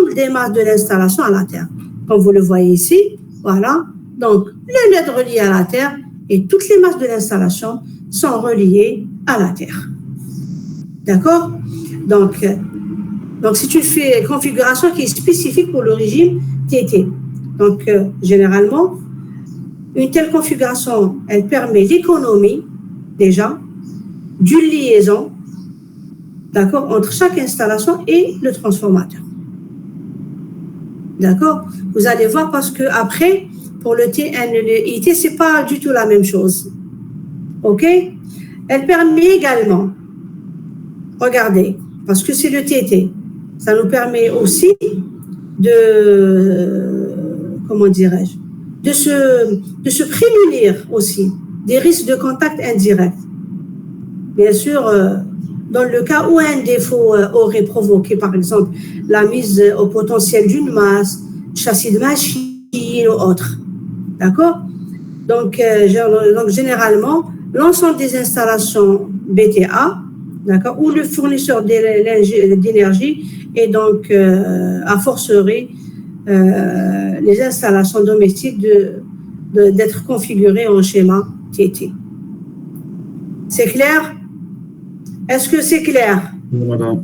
toutes les masses de l'installation à la Terre. Comme vous le voyez ici, voilà. Donc, le net relié à la Terre et toutes les masses de l'installation sont reliées à la Terre. D'accord? Donc c'est une configuration qui est spécifique pour le régime TT. Donc, généralement, une telle configuration, elle permet l'économie, déjà, d'une liaison, d'accord, entre chaque installation et le transformateur. D'accord? Vous allez voir parce que après, pour le TN et le IT, c'est pas du tout la même chose. OK? Elle permet également, regardez, parce que c'est le TT, ça nous permet aussi comment dirais-je, de se prémunir aussi des risques de contact indirect. Bien sûr, dans le cas où un défaut aurait provoqué, par exemple, la mise au potentiel d'une masse, châssis de machine ou autre. D'accord? Donc, généralement, l'ensemble des installations BTA, d'accord, ou le fournisseur d'énergie, et donc, a fortiori, les installations domestiques d'être configurées en schéma TT. C'est clair? Est-ce que c'est clair? Voilà.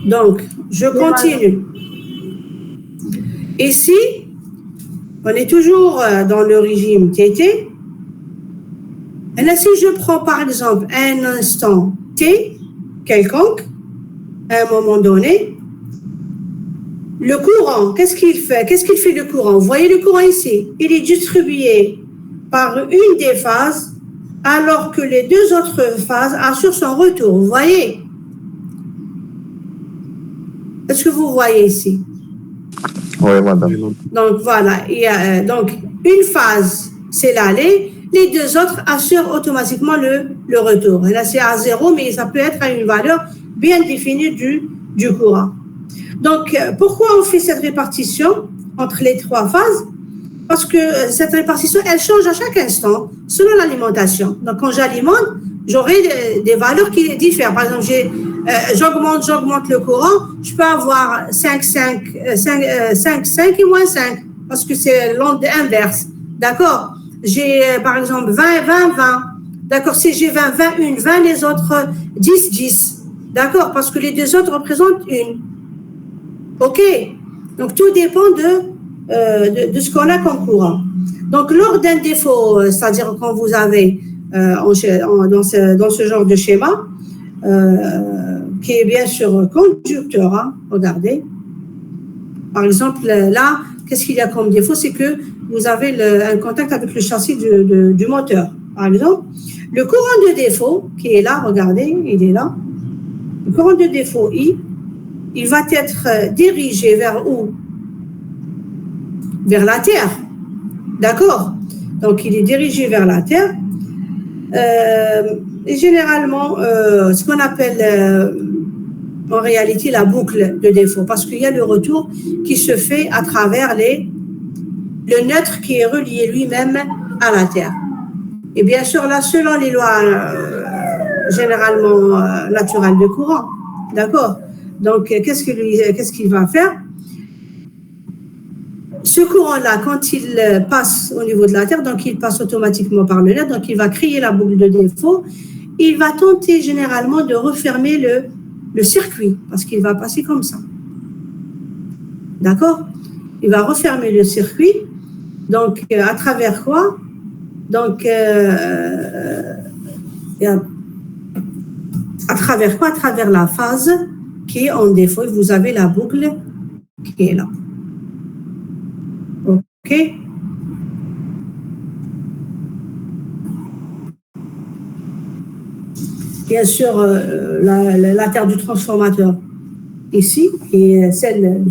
Donc, je continue. Ici, on est toujours dans le régime TT. Et là, si je prends par exemple un instant T quelconque, à un moment donné, le courant, qu'est-ce qu'il fait? Qu'est-ce qu'il fait le courant? Vous voyez le courant ici? Il est distribué par une des phases, alors que les deux autres phases assurent son retour. Vous voyez? Est-ce que vous voyez ici? Oui, madame. Donc, voilà. Il y a, donc, une phase, c'est l'aller. Les deux autres assurent automatiquement le retour. Et là, c'est à 0, mais ça peut être à une valeur bien définie du courant. Donc, pourquoi on fait cette répartition entre les trois phases? Parce que cette répartition, elle change à chaque instant selon l'alimentation. Donc, quand j'alimente, j'aurai des valeurs qui diffèrent. Par exemple, j'augmente le courant, je peux avoir 5 et moins 5, parce que c'est l'onde inverse. D'accord? J'ai, par exemple, 20, 20, 20. D'accord? Si j'ai 20, 20, 20, les autres 10, 10. D'accord? Parce que les deux autres représentent une. OK? Donc, tout dépend de ce qu'on a comme courant. Donc, lors d'un défaut, c'est-à-dire quand vous avez dans ce genre de schéma, qui est bien sûr conducteur, hein, regardez. Par exemple, là, qu'est-ce qu'il y a comme défaut? C'est que vous avez un contact avec le châssis du moteur, par exemple. Le courant de défaut qui est là, regardez, il est là. Le courant de défaut I, il va être dirigé vers où? Vers la Terre. D'accord? Donc, il est dirigé vers la Terre. Et généralement, ce qu'on appelle en réalité la boucle de défaut, parce qu'il y a le retour qui se fait à travers le neutre qui est relié lui-même à la Terre. Et bien sûr, là, selon les lois généralement naturelles de courant. D'accord? Donc, qu'est-ce qu'il va faire? Ce courant-là, quand il passe au niveau de la Terre, donc il passe automatiquement par le net, donc il va créer la boucle de défaut. Il va tenter généralement de refermer le circuit, parce qu'il va passer comme ça. D'accord? Il va refermer le circuit. Donc, à travers quoi? Donc, à travers quoi? À travers la phase qui est en défaut. Vous avez la boucle qui est là. OK? Bien sûr, la terre du transformateur ici, qui est celle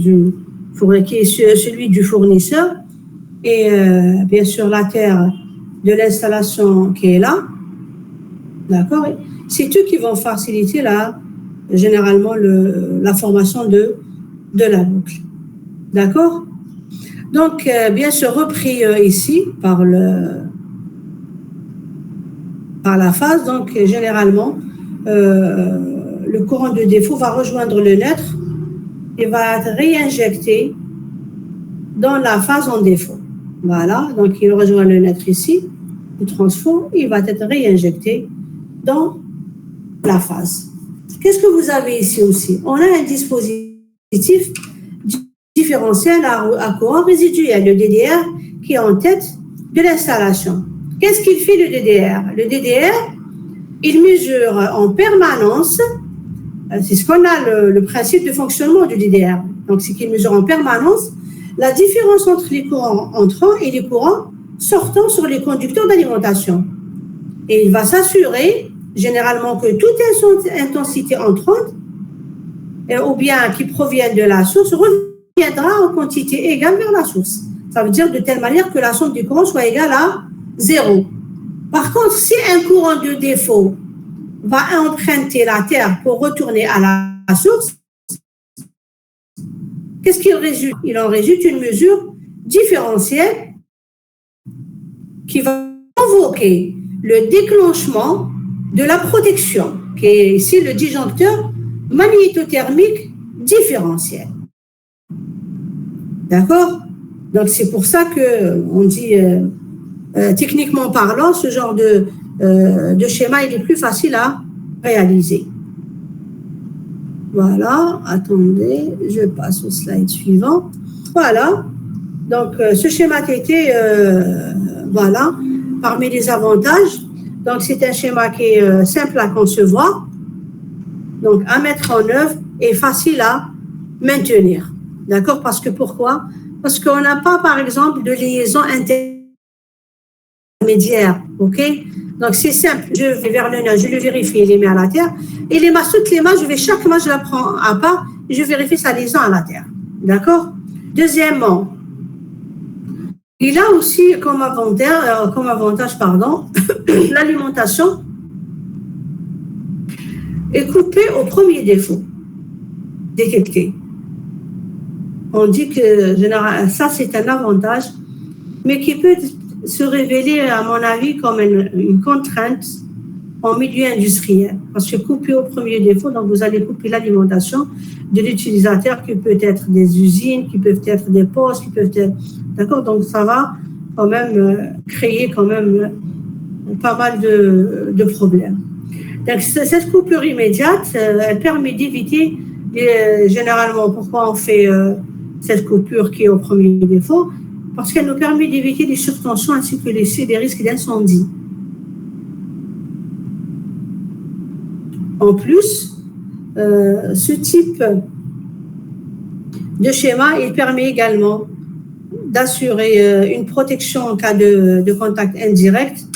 qui est celui du fournisseur, et bien sûr la terre de l'installation qui est là. D'accord? C'est eux qui vont faciliter généralement la formation de la boucle. D'accord? Donc, bien sûr, repris ici par la phase, donc généralement, le courant de défaut va rejoindre le neutre il va être réinjecté dans la phase en défaut. Voilà, donc il rejoint le net ici, le transfo, il va être réinjecté dans la phase. Qu'est-ce que vous avez ici aussi? On a un dispositif différentiel à courant résiduel, le DDR, qui est en tête de l'installation. Qu'est-ce qu'il fait le DDR? Le DDR, il mesure en permanence, c'est ce qu'on a le principe de fonctionnement du DDR, donc c'est qu'il mesure en permanence la différence entre les courants entrants et les courants sortant sur les conducteurs d'alimentation. Et il va s'assurer généralement que toute intensité entrante, ou bien qui provient de la source, reviendra en quantité égale vers la source. Ça veut dire de telle manière que la somme du courant soit égale à 0. Par contre, si un courant de défaut va emprunter la Terre pour retourner à la source, qu'est-ce qu'il résulte? Il en résulte une mesure différentielle qui va provoquer le déclenchement de la protection, qui est ici le disjoncteur magnétothermique différentiel. D'accord? Donc c'est pour ça qu'on dit, techniquement parlant, ce genre de schéma, il est plus facile à réaliser. Voilà, attendez, je passe au slide suivant. Voilà, donc ce schéma TT, voilà, parmi les avantages, donc c'est un schéma qui est simple à concevoir, donc à mettre en œuvre et facile à maintenir. D'accord? Parce que pourquoi? Parce qu'on n'a pas, par exemple, de liaison intermédiaire, ok? Donc c'est simple, je vais vers le nœud, je le vérifie, il est mis à la terre, et les masses, toutes les masses, chaque masse, je la prends à part, et je vérifie sa liaison à la terre. D'accord? Deuxièmement, il a aussi comme avantage, l'alimentation est coupée au premier défaut détecté. On dit que ça, c'est un avantage, mais qui peut se révéler, à mon avis, comme une contrainte en milieu industriel. Parce que couper au premier défaut, donc vous allez couper l'alimentation de l'utilisateur, qui peut être des usines, qui peuvent être des postes, qui peuvent être... D'accord? Donc ça va quand même créer quand même pas mal de problèmes. Donc cette coupure immédiate, elle permet d'éviter, généralement, pourquoi on fait cette coupure qui est au premier défaut? Parce qu'elle nous permet d'éviter les surtensions ainsi que les risques d'incendie. En plus, ce type de schéma, il permet également d'assurer une protection en cas de contact indirect,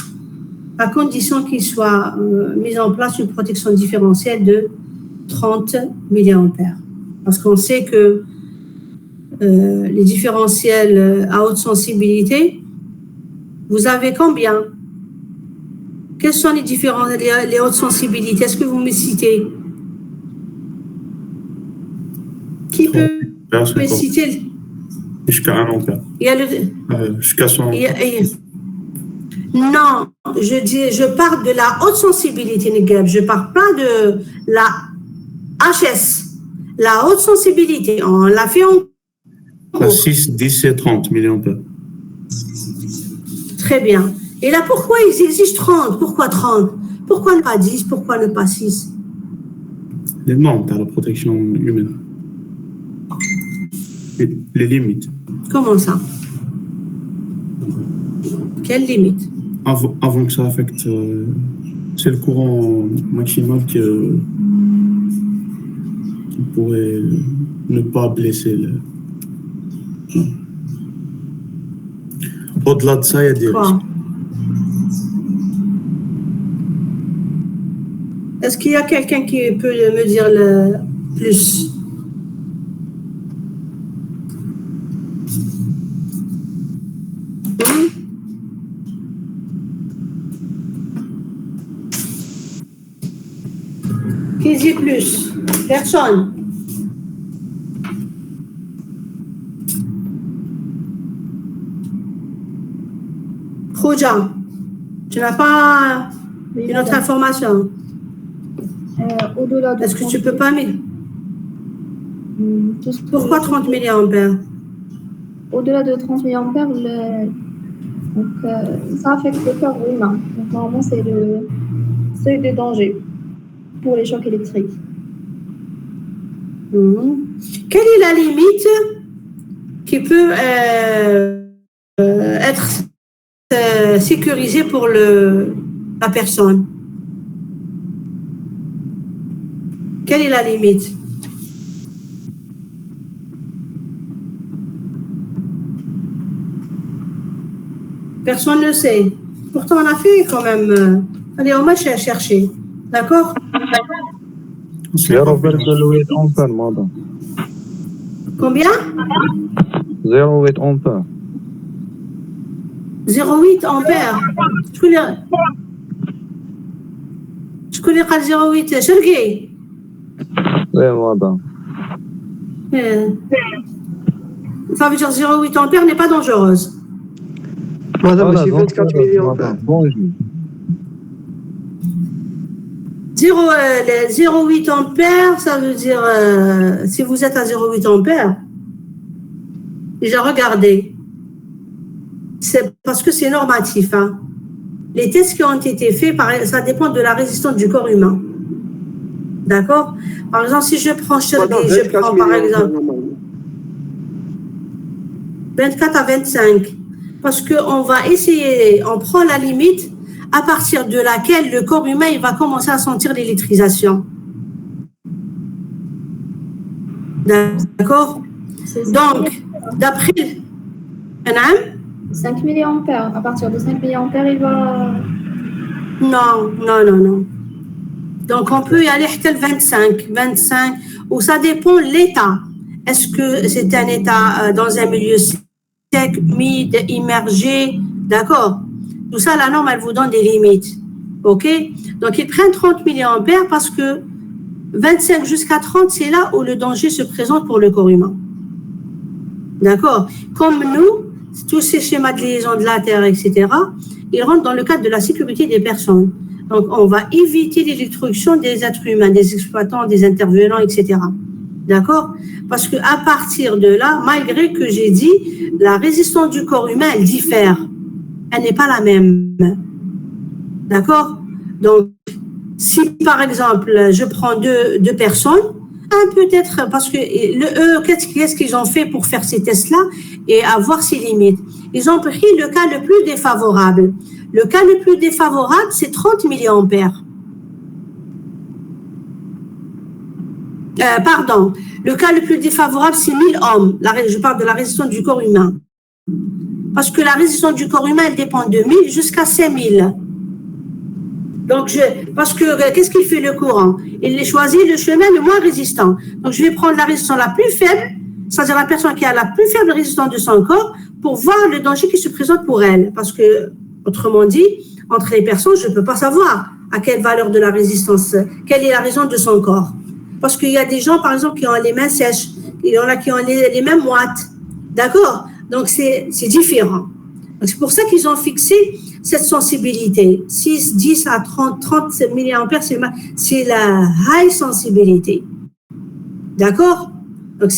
à condition qu'il soit mis en place une protection différentielle de 30 mA. Parce qu'on sait que les différentiels à haute sensibilité, vous avez combien? Quelles sont les hautes sensibilités? Est-ce que vous me citez? Qui peut me citer? Jusqu'à 1 ampère. Il y a jusqu'à 100 ampères. Non, je parle de la haute sensibilité, Negab. Je ne parle pas de la HS. La haute sensibilité, on l'a fait en cours. 6, 10 et 30 mA. Très bien. Et là, pourquoi ils exigent 30? Pourquoi 30? Pourquoi ne pas 10? Pourquoi ne pas 6? Les normes à la protection humaine. Les limites. Comment ça? Quelles limites? Avant que ça affecte, c'est le courant maximal qui pourrait ne pas blesser le... Au-delà de ça, il y a des risques. Est-ce qu'il y a quelqu'un qui peut me dire le plus? Qui dit plus? Personne. Khouja, tu n'as pas une autre information? Au-delà de Est-ce que tu peux pas mettre? Tout ce Pourquoi 30 milliampères? Au-delà de 30 milliampères, ça affecte le corps humain. Donc, normalement, c'est le seuil de danger pour les chocs électriques. Quelle est la limite qui peut être sécurisée pour la personne? Quelle est la limite? Personne ne sait. Pourtant, on a fait quand même. Allez, on va chercher. D'accord? 0,8 ampères, madame. Combien? 0,8 ampères. 0,8 ampères. Je connais pas 0,8. Sergei. Oui, madame. Ça veut dire 0,8 ampères n'est pas dangereuse. Madame, c'est 24 milliampères. Bonjour. 0,8 ampères, ça veut dire, si vous êtes à 0,8 ampères, déjà regardez, c'est parce que c'est normatif. Hein. Les tests qui ont été faits, ça dépend de la résistance du corps humain. D'accord? Par exemple, si je prends Sergei, je prends par exemple 24 à 25, parce qu'on va essayer, on prend la limite à partir de laquelle le corps humain il va commencer à sentir l'électrisation. D'accord? Donc, d'après... 5 milliampères. À partir de 5 milliampères, il va... Non. Donc, on peut y aller jusqu'à 25, ou ça dépend de l'état. Est-ce que c'est un état dans un milieu sec, humide, immergé? D'accord? Tout ça, la norme, elle vous donne des limites. OK? Donc, ils prennent 30 milliampères parce que 25 jusqu'à 30, c'est là où le danger se présente pour le corps humain. D'accord? Comme nous, tous ces schémas de liaison de la Terre, etc., ils rentrent dans le cadre de la sécurité des personnes. Donc, on va éviter l'électrocution des êtres humains, des exploitants, des intervenants, etc. D'accord? Parce qu'à partir de là, malgré que j'ai dit, la résistance du corps humain, elle diffère. Elle n'est pas la même. D'accord? Donc, si par exemple, je prends deux personnes, peut-être parce que eux, qu'est-ce qu'ils ont fait pour faire ces tests-là et avoir ces limites? Ils ont pris le cas le plus défavorable. Le cas le plus défavorable, c'est 30 milliampères. Pardon. Le cas le plus défavorable, c'est 1000 ohms. Je parle de la résistance du corps humain. Parce que la résistance du corps humain, elle dépend de 1000 jusqu'à 5000. Donc, parce que qu'est-ce qu'il fait le courant? Il choisit le chemin le moins résistant. Donc, je vais prendre la résistance la plus faible, c'est-à-dire la personne qui a la plus faible résistance de son corps, pour voir le danger qui se présente pour elle. Parce que, autrement dit, entre les personnes, je ne peux pas savoir à quelle valeur de la résistance, quelle est la résistance de son corps. Parce qu'il y a des gens, par exemple, qui ont les mains sèches, il y en a qui ont les mains moites. D'accord? Donc, c'est différent. C'est pour ça qu'ils ont fixé cette sensibilité. 6, 10 à 30 milliampères, c'est la high sensibilité. D'accord? Donc,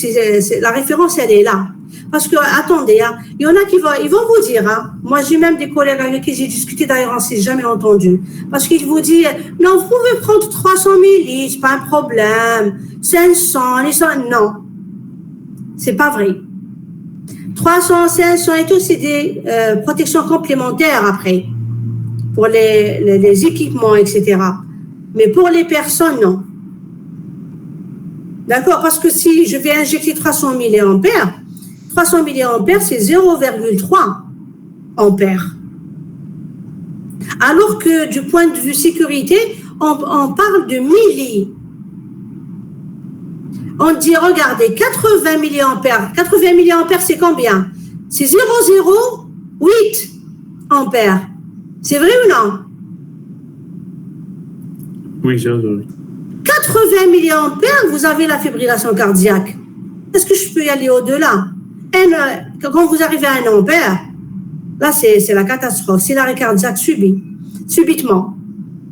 la référence, elle est là. Parce que, attendez, hein, il y en a qui ils vont vous dire, hein, moi j'ai même des collègues avec qui j'ai discuté, d'ailleurs on ne s'est jamais entendu, parce qu'ils vous disent, non, vous pouvez prendre 300 millilitres, pas un problème, 500, non, c'est pas vrai. 300, 500 et tout, c'est des protections complémentaires après, pour les équipements, etc. Mais pour les personnes, non. D'accord? Parce que si je vais injecter 300 milliampères, c'est 0,3 ampères. Alors que du point de vue sécurité, on parle de milli. On dit, regardez, 80 milliampères. 80 milliampères, c'est combien? C'est 0,08 ampères. C'est vrai ou non? Oui, j'ai entendu. 80 milliampères, vous avez la fibrillation cardiaque. Est-ce que je peux y aller au-delà? Quand vous arrivez à 1 ampère, là, c'est la catastrophe. C'est l'arrêt cardiaque subitement.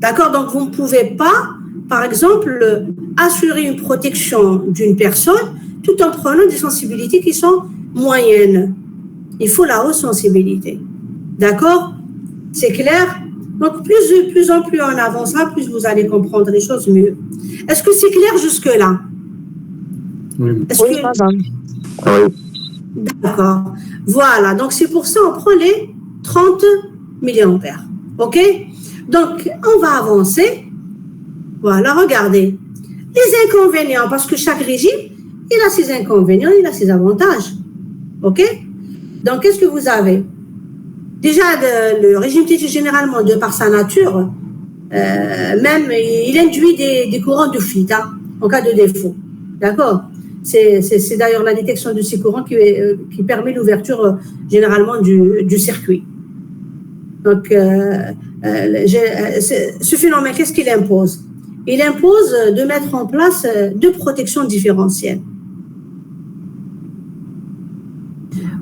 D'accord? Donc, vous ne pouvez pas, par exemple, assurer une protection d'une personne tout en prenant des sensibilités qui sont moyennes. Il faut la haute sensibilité. D'accord? C'est clair? Donc, plus en plus on avancera, plus vous allez comprendre les choses mieux. Est-ce que c'est clair jusque-là? Oui. Oui, madame. D'accord. Voilà. Donc, c'est pour ça qu'on prend les 30 milliampères. OK? Donc, on va avancer. Voilà, regardez. Les inconvénients, parce que chaque régime, il a ses inconvénients, il a ses avantages. OK? Donc, qu'est-ce que vous avez? Déjà, le régime TT, généralement, de par sa nature, même, il induit des courants de fuite, hein, en cas de défaut. D'accord? C'est d'ailleurs la détection de ces courants qui permet l'ouverture, généralement, du circuit. Donc, ce phénomène, qu'est-ce qu'il impose? Il impose de mettre en place deux protections différentielles.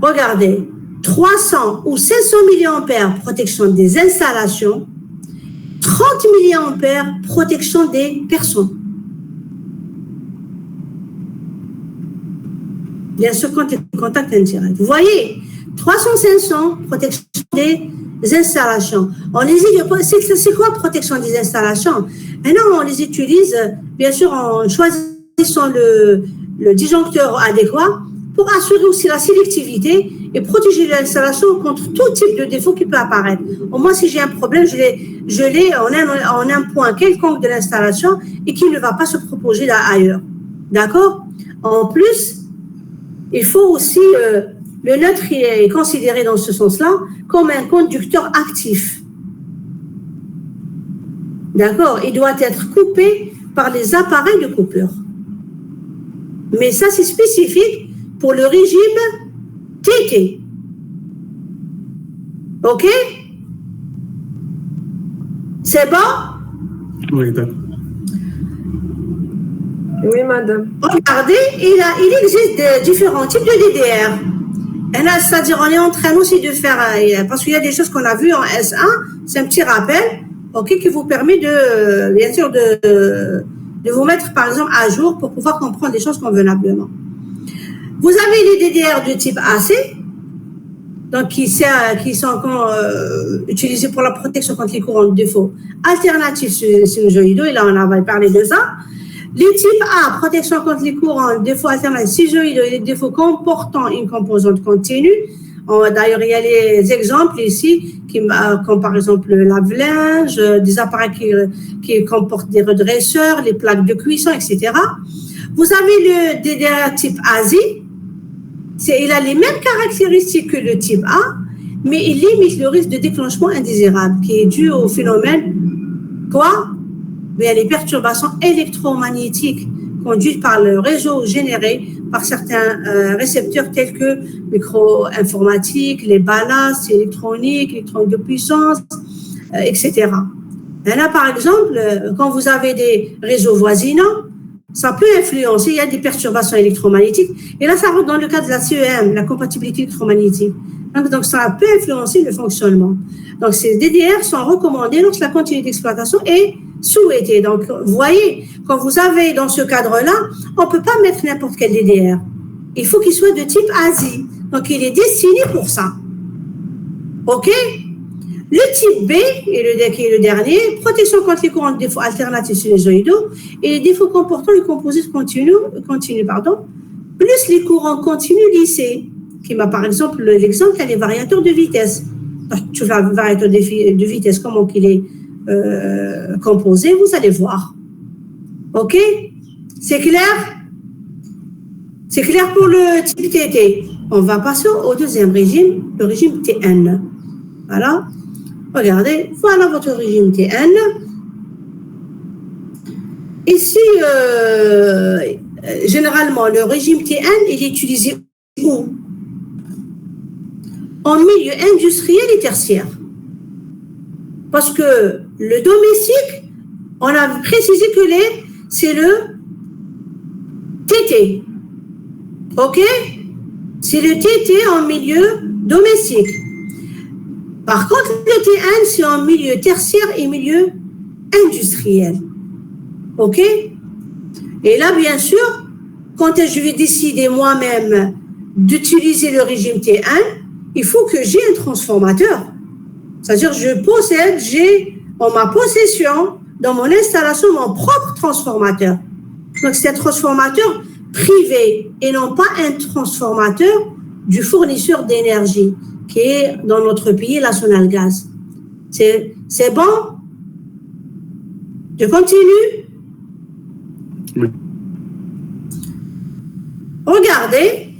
Regardez, 300 ou 500 milliampères protection des installations, 30 milliampères protection des personnes. Bien sûr, contact indirect. Vous voyez, 300-500 protection des installations. On les c'est quoi protection des installations? Maintenant, on les utilise, bien sûr, en choisissant le disjoncteur adéquat pour assurer aussi la sélectivité et protéger l'installation contre tout type de défaut qui peut apparaître. Au moins, si j'ai un problème, je l'ai en un point quelconque de l'installation et qui ne va pas se propager ailleurs. D'accord? En plus, il faut aussi, le neutre est considéré dans ce sens-là comme un conducteur actif. D'accord? Il doit être coupé par les appareils de coupure. Mais ça, c'est spécifique pour le régime TT. OK? C'est bon? Oui, d'accord. Oui, madame. Regardez, il existe différents types de DDR. Et là, c'est-à-dire, on est en train aussi de faire, parce qu'il y a des choses qu'on a vues en S1, c'est un petit rappel, OK, qui vous permet bien sûr, de vous mettre, par exemple, à jour pour pouvoir comprendre les choses convenablement. Vous avez les DDR de type AC, donc qui sont utilisés pour la protection contre les courants de défaut alternatifs sinusoïdaux, et là, on avait parlé de ça. Les types A, protection contre les courants de défaut alternatifs sinusoïdaux et les défauts comportant une composante continue. D'ailleurs, il y a les exemples ici, comme par exemple le lave-linge, des appareils qui comportent des redresseurs, les plaques de cuisson, etc. Vous avez le DDR type ASI. Il a les mêmes caractéristiques que le type A, mais il limite le risque de déclenchement indésirable qui est dû au phénomène quoi? Il y a les perturbations électromagnétiques conduites par le réseau généré par certains récepteurs tels que micro-informatique, les ballasts électroniques, électroniques de puissance, etc. Et là, par exemple, quand vous avez des réseaux voisinants, ça peut influencer, il y a des perturbations électromagnétiques, et là, ça rentre dans le cadre de la CEM, la compatibilité électromagnétique. Donc, ça peut influencer le fonctionnement. Donc, ces DDR sont recommandés lorsque la continuité d'exploitation est souhaitée. Donc, vous voyez, quand vous avez dans ce cadre-là, on ne peut pas mettre n'importe quel DDR. Il faut qu'il soit de type ASI. Donc, il est destiné pour ça. OK? Le type B, qui est le dernier, protection contre les courants de défaut alternatifs sinusoïdaux et les défauts comportant une composite continue, plus les courants continus lissés, qui m'a par exemple l'exemple, il y a les variateurs de vitesse. Tu vois, le variateur de vitesse, comment il est composé, vous allez voir. OK? C'est clair? C'est clair pour le type TT. On va passer au deuxième régime, le régime TN. Voilà. Regardez, voilà votre régime TN. Ici, généralement, le régime TN, il est utilisé où? En milieu industriel et tertiaire. Parce que le domestique, on a précisé que c'est le TT. OK? C'est le TT en milieu domestique. Par contre, le TN, c'est en milieu tertiaire et milieu industriel. OK? Et là, bien sûr, quand je vais décider moi-même d'utiliser le régime T1, il faut que j'ai un transformateur. C'est-à-dire, j'ai en ma possession, dans mon installation, mon propre transformateur. Donc, c'est un transformateur privé et non pas un transformateur du fournisseur d'énergie qui est dans notre pays, la Sonalgaz. C'est bon? Je continue? Oui. Regardez,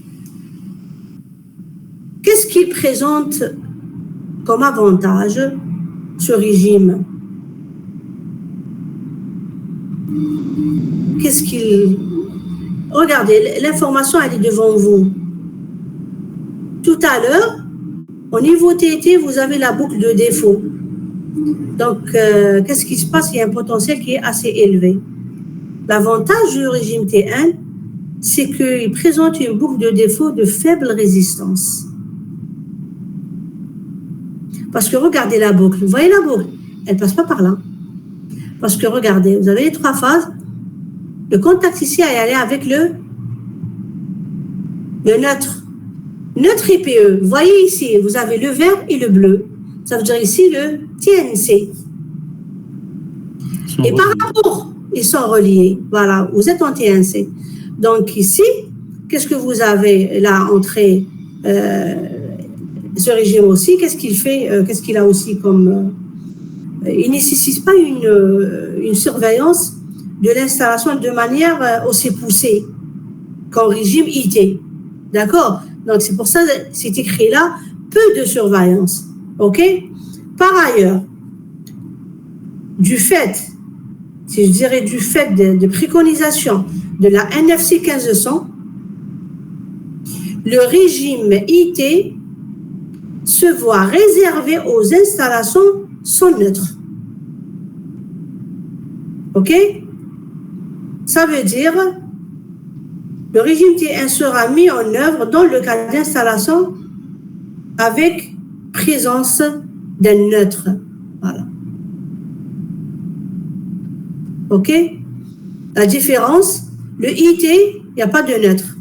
qu'est-ce qu'il présente comme avantage, ce régime? Regardez, l'information, elle est devant vous. Tout à l'heure, au niveau TT, vous avez la boucle de défaut. Donc, qu'est-ce qui se passe? Il y a un potentiel qui est assez élevé. L'avantage du régime T1, c'est qu'il présente une boucle de défaut de faible résistance. Parce que regardez la boucle. Vous voyez la boucle? Elle ne passe pas par là. Parce que regardez, vous avez les 3 phases. Le contact ici est allé avec le neutre. Neutre et PE. Vous voyez ici, vous avez le vert et le bleu. Ça veut dire ici le TNC. Et par rapport, ils sont reliés. Voilà, vous êtes en TNC. Donc ici, qu'est-ce que vous avez là entré ce régime aussi? Qu'est-ce qu'il fait? Qu'est-ce qu'il a aussi comme... il ne nécessite pas une surveillance de l'installation de manière aussi poussée qu'en régime IT. D'accord? Donc, c'est pour ça que c'est écrit là, peu de surveillance. OK? Par ailleurs, du fait de préconisation de la NFC 1500, le régime IT se voit réservé aux installations sans neutre. OK? Ça veut dire le régime T1 sera mis en œuvre dans le cas d'installation avec présence d'un neutre. Voilà. OK? La différence, le IT, il n'y a pas de neutre.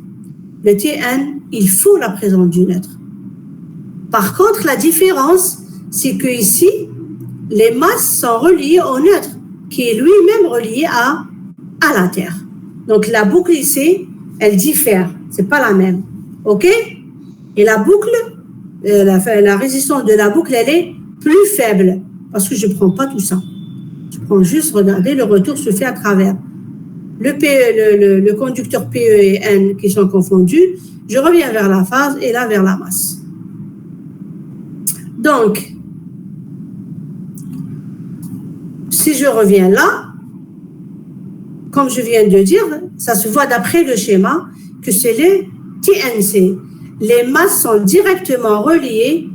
Le T1, il faut la présence du neutre. Par contre, la différence, c'est que ici, les masses sont reliées au neutre, qui est lui-même relié à la Terre. Donc, la boucle ici, elle diffère. C'est pas la même. OK? Et la boucle, la résistance de la boucle, elle est plus faible, parce que je ne prends pas tout ça. Je prends juste, regardez, le retour se fait à travers le conducteur PE et N qui sont confondus. Je reviens vers la phase et là vers la masse. Donc, si je reviens là, comme je viens de dire, ça se voit d'après le schéma que c'est les TNC. Les masses sont directement reliées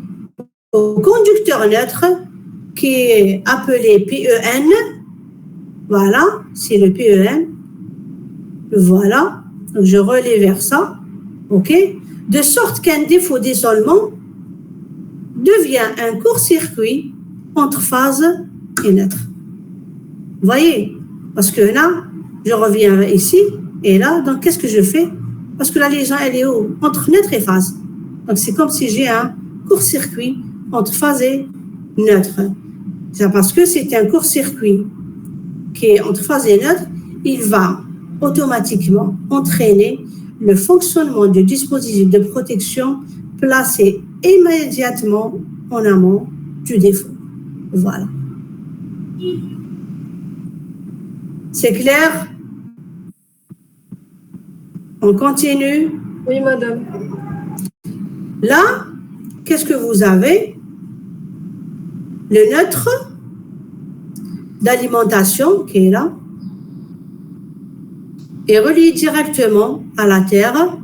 au conducteur neutre qui est appelé PEN. Voilà, c'est le PEN. Voilà, donc je relais vers ça. OK? De sorte qu'un défaut d'isolement devient un court-circuit entre phase et neutre. Vous voyez? Parce que là, je reviens ici, et là, donc qu'est-ce que je fais? Parce que la liaison, elle est où? Entre neutre et phase. Donc c'est comme si j'ai un court-circuit entre phase et neutre. C'est parce que c'est un court-circuit qui est entre phase et neutre, il va automatiquement entraîner le fonctionnement du dispositif de protection placé immédiatement en amont du défaut. Voilà. C'est clair? On continue? Oui, madame. Là, qu'est-ce que vous avez? Le neutre d'alimentation qui est là est relié directement à la Terre.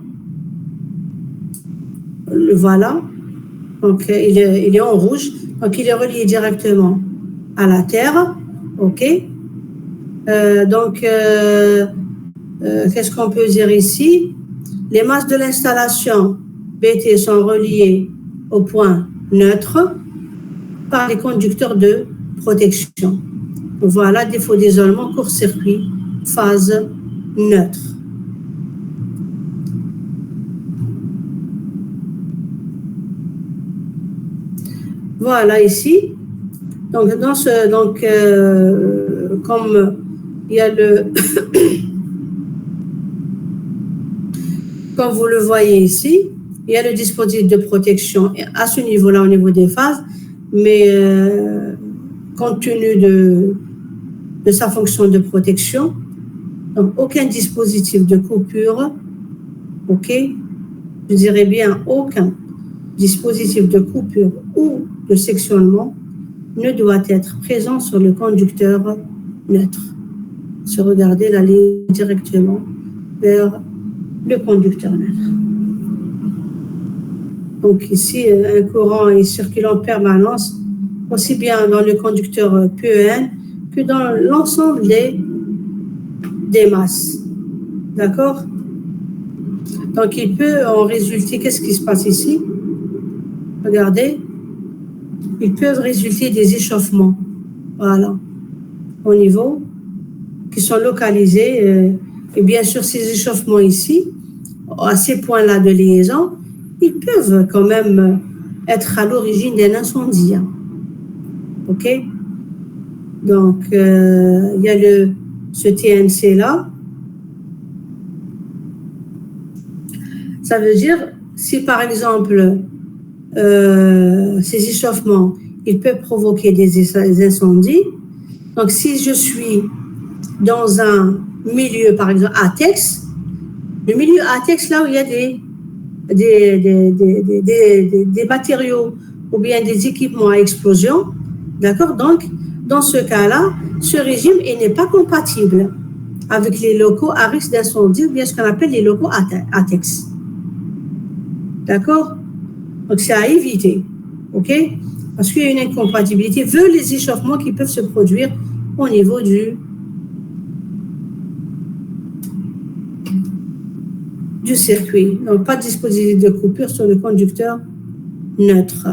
Le voilà. Donc, il est en rouge. Donc, il est relié directement à la Terre. OK? Qu'est-ce qu'on peut dire ici? Les masses de l'installation BT sont reliées au point neutre par les conducteurs de protection. Voilà, défaut d'isolement, court-circuit, phase neutre. Voilà, ici. Donc, comme il y a le... Comme vous le voyez ici, il y a le dispositif de protection à ce niveau-là, au niveau des phases, mais compte tenu de sa fonction de protection, donc aucun dispositif de coupure, ok, je dirais bien aucun dispositif de coupure ou de sectionnement ne doit être présent sur le conducteur neutre. Se regarder la ligne directement vers le conducteur neutre. Donc ici, un courant est circulant en permanence, aussi bien dans le conducteur PEN que dans l'ensemble des masses. D'accord? Donc il peut en résulter, qu'est-ce qui se passe ici? Regardez, ils peuvent résulter des échauffements, voilà, au niveau, qui sont localisés, et bien sûr ces échauffements ici, à ces points-là de liaison, ils peuvent quand même être à l'origine d'un incendie. Ok? Donc, il y a ce TNC-là. Ça veut dire, si par exemple, ces échauffements, ils peuvent provoquer des incendies. Donc, si je suis dans un milieu, par exemple, ATEX, le milieu ATEX, là où il y a des matériaux ou bien des équipements à explosion, d'accord? Donc, dans ce cas-là, ce régime n'est pas compatible avec les locaux à risque d'incendie ou bien ce qu'on appelle les locaux ATEX. D'accord? Donc, c'est à éviter, ok? Parce qu'il y a une incompatibilité, vu les échauffements qui peuvent se produire au niveau du circuit. Donc, pas de dispositif de coupure sur le conducteur neutre.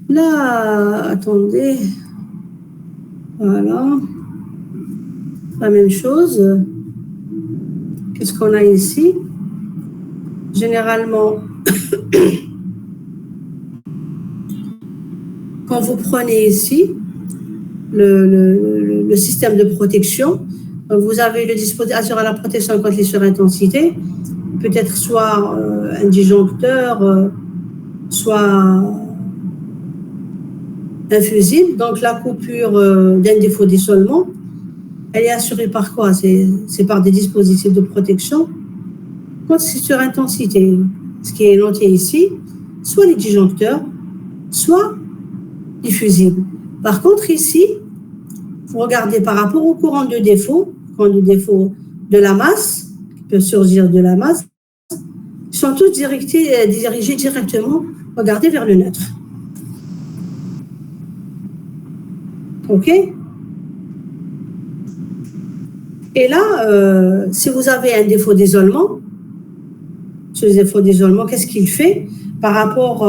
Là, attendez. Voilà. La même chose. Qu'est-ce qu'on a ici? Généralement, quand vous prenez ici le système de protection, vous avez le dispositif assurant la protection contre les surintensité, peut-être soit un disjoncteur, soit un fusible. Donc la coupure d'un défaut d'isolement, elle est assurée par quoi? C'est par des dispositifs de protection contre ces surintensités, ce qui est noté ici, soit les disjoncteurs, soit les fusibles. Par contre ici, vous regardez par rapport au courant de défaut de la masse, qui peut surgir de la masse, ils sont tous dirigés directement, regardez, vers le neutre. OK? Et là, si vous avez un défaut d'isolement, ce défaut d'isolement, qu'est-ce qu'il fait par rapport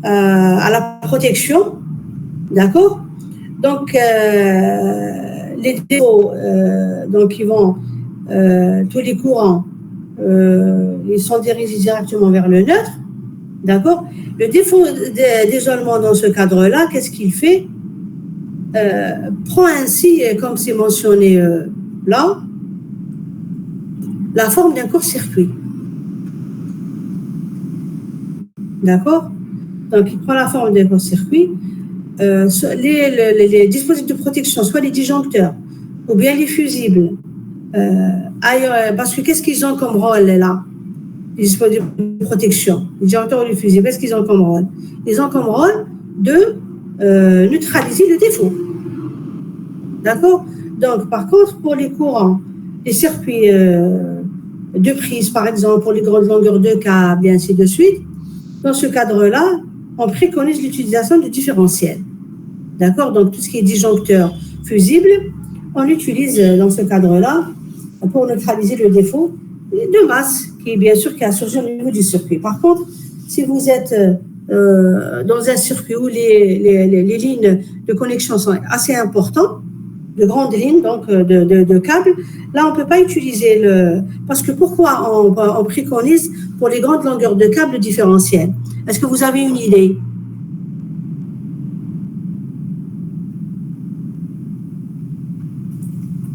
à la protection? D'accord? Donc, les défauts, donc ils vont, tous les courants, ils sont dirigés directement vers le neutre, d'accord? Le défaut d'isolement dans ce cadre-là, qu'est-ce qu'il fait? Prend ainsi, comme c'est mentionné là, la forme d'un court-circuit. D'accord? Donc, il prend la forme d'un court-circuit. Les dispositifs de protection, soit les disjoncteurs ou bien les fusibles, parce que qu'est-ce qu'ils ont comme rôle là? Les dispositifs de protection, les disjoncteurs ou les fusibles, qu'est-ce qu'ils ont comme rôle? Ils ont comme rôle de neutraliser le défaut. D'accord? Donc, par contre, pour les courants, les circuits de prise, par exemple, pour les grandes longueurs de câbles et ainsi de suite, dans ce cadre-là, on préconise l'utilisation de différentiels. D'accord? Donc, tout ce qui est disjoncteur fusible, on l'utilise dans ce cadre-là pour neutraliser le défaut de masse, qui est bien sûr qui a surgi au niveau du circuit. Par contre, si vous êtes dans un circuit où les lignes de connexion sont assez importantes, de grandes lignes, donc de câbles, là, on ne peut pas utiliser parce que pourquoi on préconise pour les grandes longueurs de câbles différentiels? Est-ce que vous avez une idée?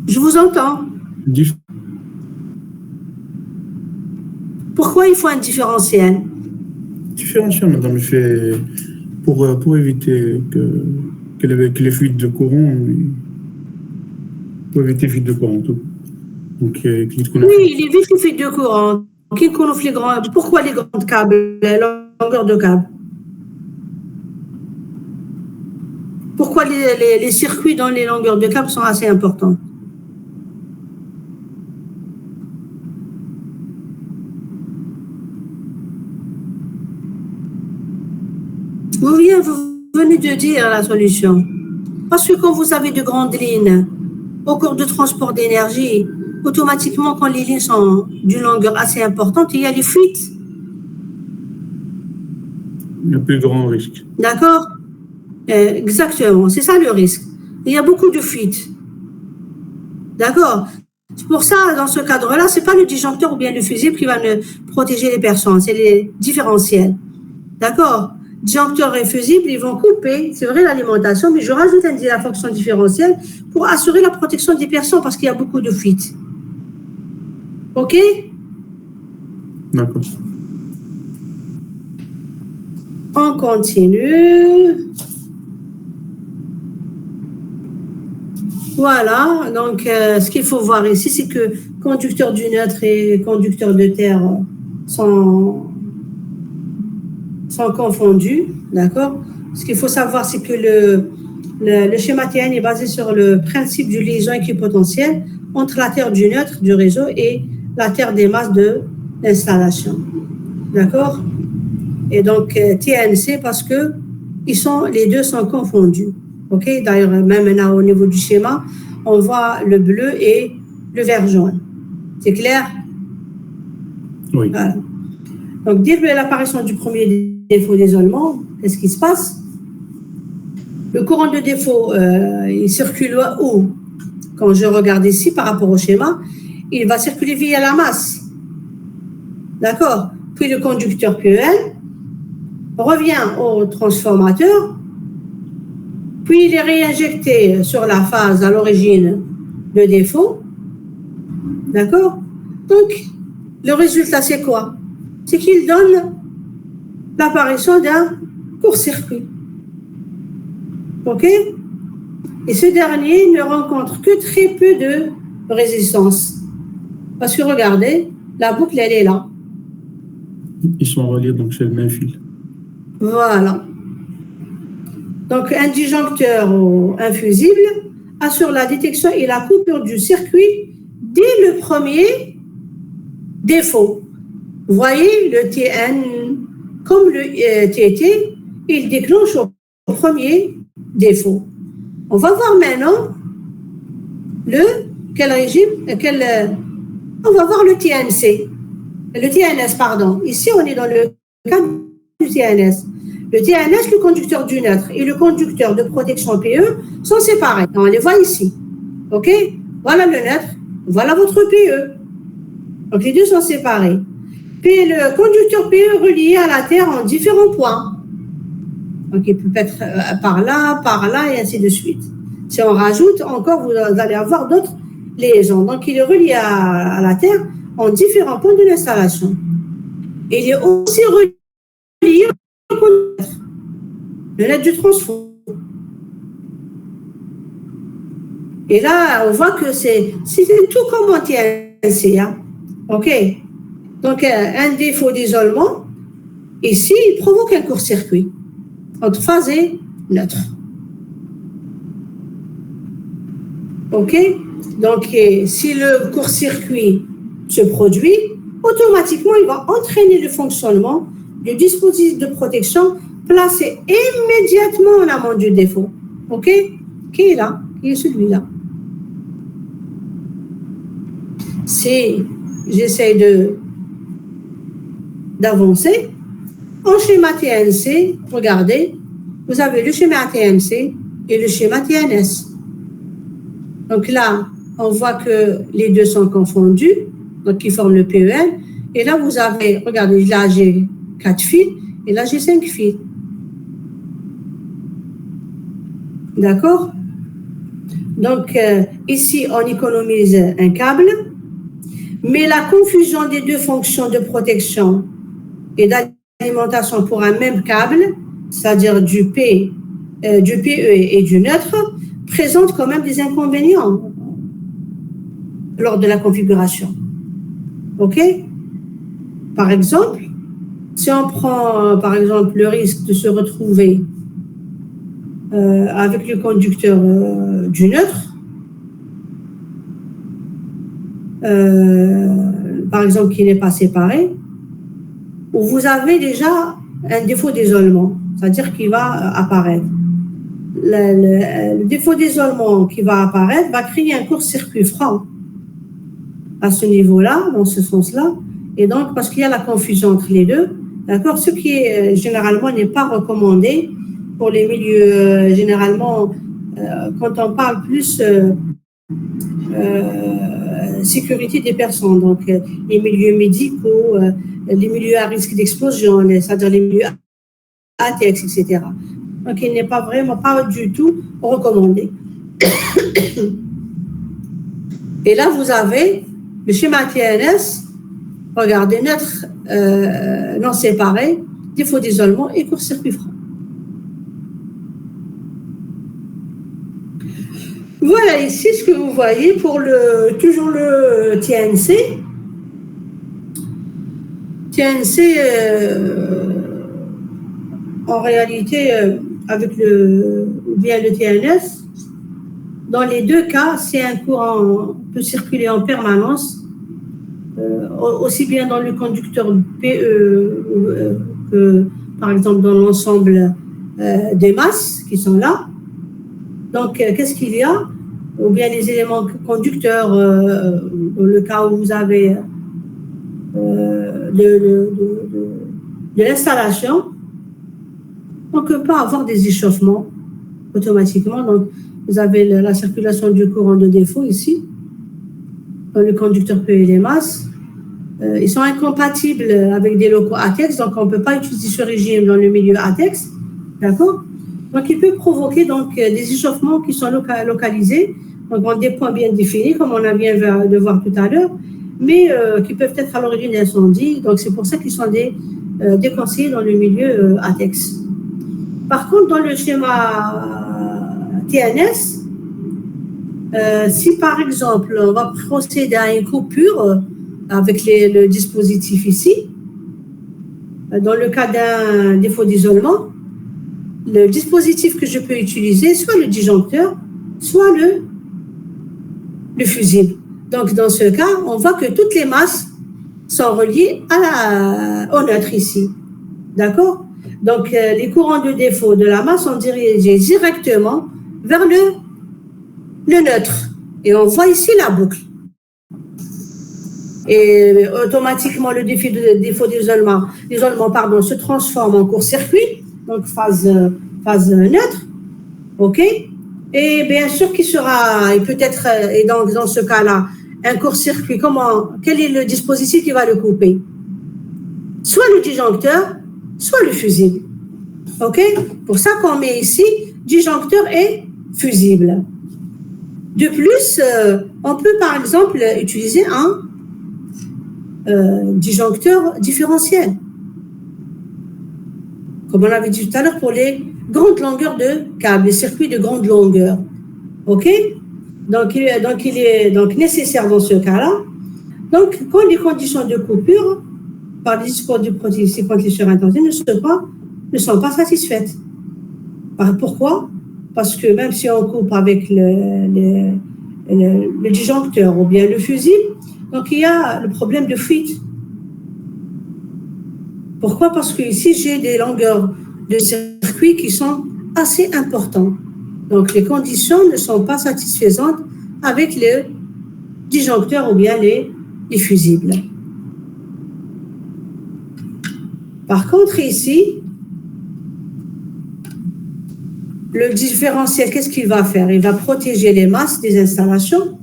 Je vous entends. Pourquoi il faut un différentiel? Différentiel, madame, je fais pour éviter que les fuites de courant, pour éviter les fuites de courant, tout. Donc, oui, il évite les fuites de courant. Pourquoi les grands câbles, les longueurs de câble? Pourquoi les circuits dans les longueurs de câble sont assez importants? Vous venez de dire la solution. Parce que quand vous avez de grandes lignes au cours de transport d'énergie, automatiquement, quand les lignes sont d'une longueur assez importante, il y a des fuites. Le plus grand risque. D'accord? Exactement, c'est ça le risque. Il y a beaucoup de fuites. D'accord? C'est pour ça, dans ce cadre-là, ce n'est pas le disjoncteur ou bien le fusible qui va protéger les personnes, c'est les différentiels. D'accord? Disjoncteur et fusible, ils vont couper, c'est vrai, l'alimentation, mais je rajoute la fonction différentielle pour assurer la protection des personnes parce qu'il y a beaucoup de fuites. OK? D'accord. On continue. Voilà, donc ce qu'il faut voir ici, c'est que conducteur du neutre et conducteur de terre sont confondus, d'accord? Ce qu'il faut savoir, c'est que le schéma TN est basé sur le principe du liaison équipotentielle entre la terre du neutre du réseau et la terre des masses de l'installation, d'accord? Et donc TNC parce que les deux sont confondus. Ok, d'ailleurs, même là, au niveau du schéma, on voit le bleu et le vert jaune. C'est clair? Oui. Voilà. Donc, dès l'apparition du premier défaut d'isolement, qu'est-ce qui se passe? Le courant de défaut, il circule où? Quand je regarde ici, par rapport au schéma, il va circuler via la masse. D'accord? Puis le conducteur PEN revient au transformateur. Puis il est réinjecté sur la phase à l'origine de défaut. D'accord? Donc, le résultat, c'est quoi? C'est qu'il donne l'apparition d'un court-circuit. OK? Et ce dernier ne rencontre que très peu de résistance. Parce que regardez, la boucle, elle est là. Ils sont reliés, donc c'est le même fil. Voilà. Donc, un disjoncteur ou un fusible assure la détection et la coupure du circuit dès le premier défaut. Vous voyez, le TN, comme le TT, il déclenche au premier défaut. On va voir maintenant quel régime, on va voir le TNC, le TNS, pardon. Ici, on est dans le cadre du TNS. Le TNS, le conducteur du neutre et le conducteur de protection PE sont séparés. On les voit ici. OK? Voilà le neutre, voilà votre PE. Donc, les deux sont séparés. Puis, le conducteur PE relié à la Terre en différents points. Donc, il peut être par là, et ainsi de suite. Si on rajoute encore, vous allez avoir d'autres liaisons. Donc, il est relié à la Terre en différents points de l'installation. Et il est aussi relié au conducteur, le net du transfo. Et là, on voit que c'est tout comme un TNC. Hein? OK? Donc, un défaut d'isolement, ici, il provoque un court-circuit entre phase et neutre. OK? Donc, si le court-circuit se produit, automatiquement, il va entraîner le fonctionnement du dispositif de protection placé immédiatement en amont du défaut. OK? Qui est là? Qui est celui-là? Si j'essaie d'avancer, en schéma TNC, regardez, vous avez le schéma TNC et le schéma TNS. Donc là, on voit que les deux sont confondus, donc ils forment le PEN. Et là, vous avez, regardez, là j'ai 4 fils, Et là, j'ai 5 fils. D'accord? Donc, ici, on économise un câble, mais la confusion des deux fonctions de protection et d'alimentation pour un même câble, c'est-à-dire du PE et du neutre, présente quand même des inconvénients lors de la configuration. OK? Par exemple, si on prend par exemple le risque de se retrouver avec le conducteur du neutre, par exemple qui n'est pas séparé, où vous avez déjà un défaut d'isolement, c'est-à-dire qu'il va apparaître. Le défaut d'isolement qui va apparaître va créer un court-circuit franc à ce niveau-là, dans ce sens-là, et donc parce qu'il y a la confusion entre les deux, d'accord, ce qui est généralement n'est pas recommandé pour les milieux, généralement, quand on parle plus sécurité des personnes, donc les milieux médicaux, les milieux à risque d'explosion, c'est-à-dire les milieux ATEX, etc. Donc, il n'est pas vraiment, pas du tout recommandé. Et là, vous avez le schéma TNS, regardez, neutre non séparé, défaut d'isolement et court-circuit franc. Voilà ici ce que vous voyez pour toujours le TNC. TNC, en réalité, avec le TNS, dans les deux cas, si un courant peut circuler en permanence, aussi bien dans le conducteur PE que, par exemple, dans l'ensemble des masses qui sont là. Donc, qu'est-ce qu'il y a? Ou bien les éléments conducteurs, dans le cas où vous avez de l'installation, on ne peut pas avoir des échauffements automatiquement. Donc, vous avez la circulation du courant de défaut ici, dans le conducteur PE et les masses. Ils sont incompatibles avec des locaux ATEX, donc on ne peut pas utiliser ce régime dans le milieu ATEX. D'accord? Donc, il peut provoquer donc, des échauffements qui sont localisés, donc dans des points bien définis, comme on a bien de voir tout à l'heure, mais qui peuvent être à l'origine d'incendies. Donc, c'est pour ça qu'ils sont déconseillés dans le milieu ATEX. Par contre, dans le schéma TNS, si par exemple, on va procéder à une coupure avec le dispositif ici, dans le cas d'un défaut d'isolement, le dispositif que je peux utiliser, soit le disjoncteur, soit le fusible. Donc, dans ce cas, on voit que toutes les masses sont reliées au neutre ici. D'accord? Donc, les courants de défaut de la masse sont dirigés directement vers le neutre. Et on voit ici la boucle. Et automatiquement, le défaut d'isolement se transforme en court-circuit, donc phase neutre, OK? Et bien sûr qu'il sera, et peut-être, et donc dans ce cas-là, un court-circuit, quel est le dispositif qui va le couper? Soit le disjoncteur, soit le fusible. OK? Pour ça qu'on met ici disjoncteur et fusible. De plus, on peut par exemple utiliser un disjoncteur différentiel. Comme on avait dit tout à l'heure, pour les grandes longueurs de câbles, les circuits de grande longueur. OK? Donc, il est donc nécessaire dans ce cas-là. Donc, quand les conditions de coupure par les dispositifs de protection contre les surintensés ne sont pas satisfaites. Pourquoi? Parce que même si on coupe avec le disjoncteur ou bien le fusible, donc il y a le problème de fuite. Pourquoi? Parce que ici, j'ai des longueurs de circuit qui sont assez importantes. Donc, les conditions ne sont pas satisfaisantes avec les disjoncteurs ou bien les fusibles. Par contre, ici, le différentiel, qu'est-ce qu'il va faire? Il va protéger les masses des installations.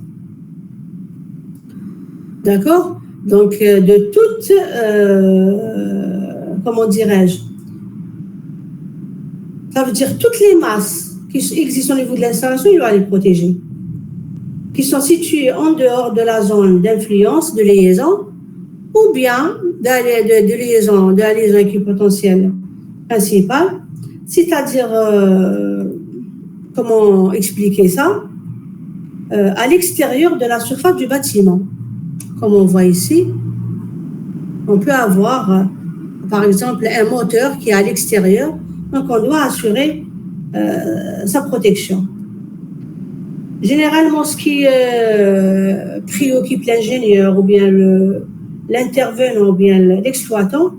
D'accord? Donc, de toute, comment dirais-je, Ça veut dire toutes les masses qui existent au niveau de l'installation, il va les protéger, qui sont situées en dehors de la zone d'influence, de liaison, ou bien de la liaison équipotentielle principale, c'est-à-dire, comment expliquer ça, à l'extérieur de la surface du bâtiment. Comme on voit ici, on peut avoir, par exemple, un moteur qui est à l'extérieur, donc on doit assurer sa protection. Généralement, ce qui préoccupe l'ingénieur ou bien l'intervenant ou bien l'exploitant,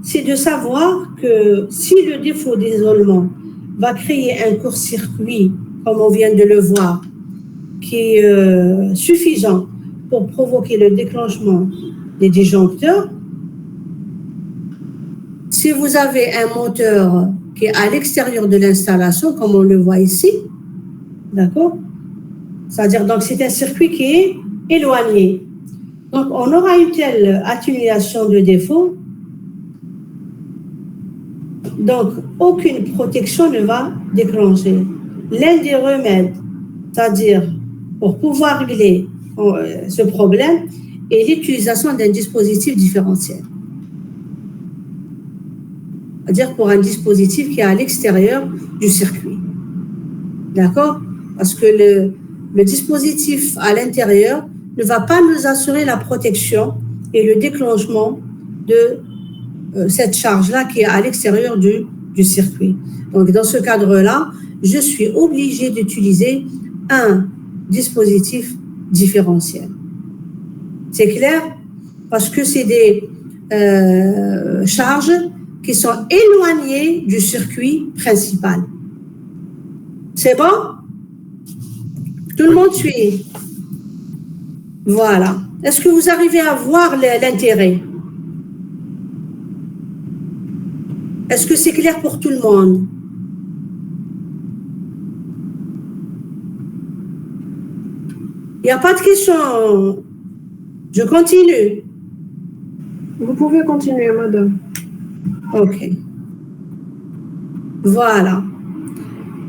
c'est de savoir que si le défaut d'isolement va créer un court-circuit, comme on vient de le voir, qui est suffisant pour provoquer le déclenchement des disjoncteurs, si vous avez un moteur qui est à l'extérieur de l'installation, comme on le voit ici, d'accord? C'est-à-dire, donc, c'est un circuit qui est éloigné. Donc, on aura une telle atténuation de défaut. Donc, aucune protection ne va déclencher. L'un des remèdes, c'est-à-dire, pour pouvoir régler ce problème, est l'utilisation d'un dispositif différentiel. C'est-à-dire pour un dispositif qui est à l'extérieur du circuit. D'accord? Parce que le dispositif à l'intérieur ne va pas nous assurer la protection et le déclenchement de cette charge-là qui est à l'extérieur du circuit. Donc, dans ce cadre-là, je suis obligée d'utiliser un dispositif différentiel. C'est clair? Parce que c'est des charges qui sont éloignées du circuit principal. C'est bon? Tout le monde suit? Voilà. Est-ce que vous arrivez à voir l'intérêt? Est-ce que c'est clair pour tout le monde? Il n'y a pas de questions. Je continue. Vous pouvez continuer, madame. OK. Voilà.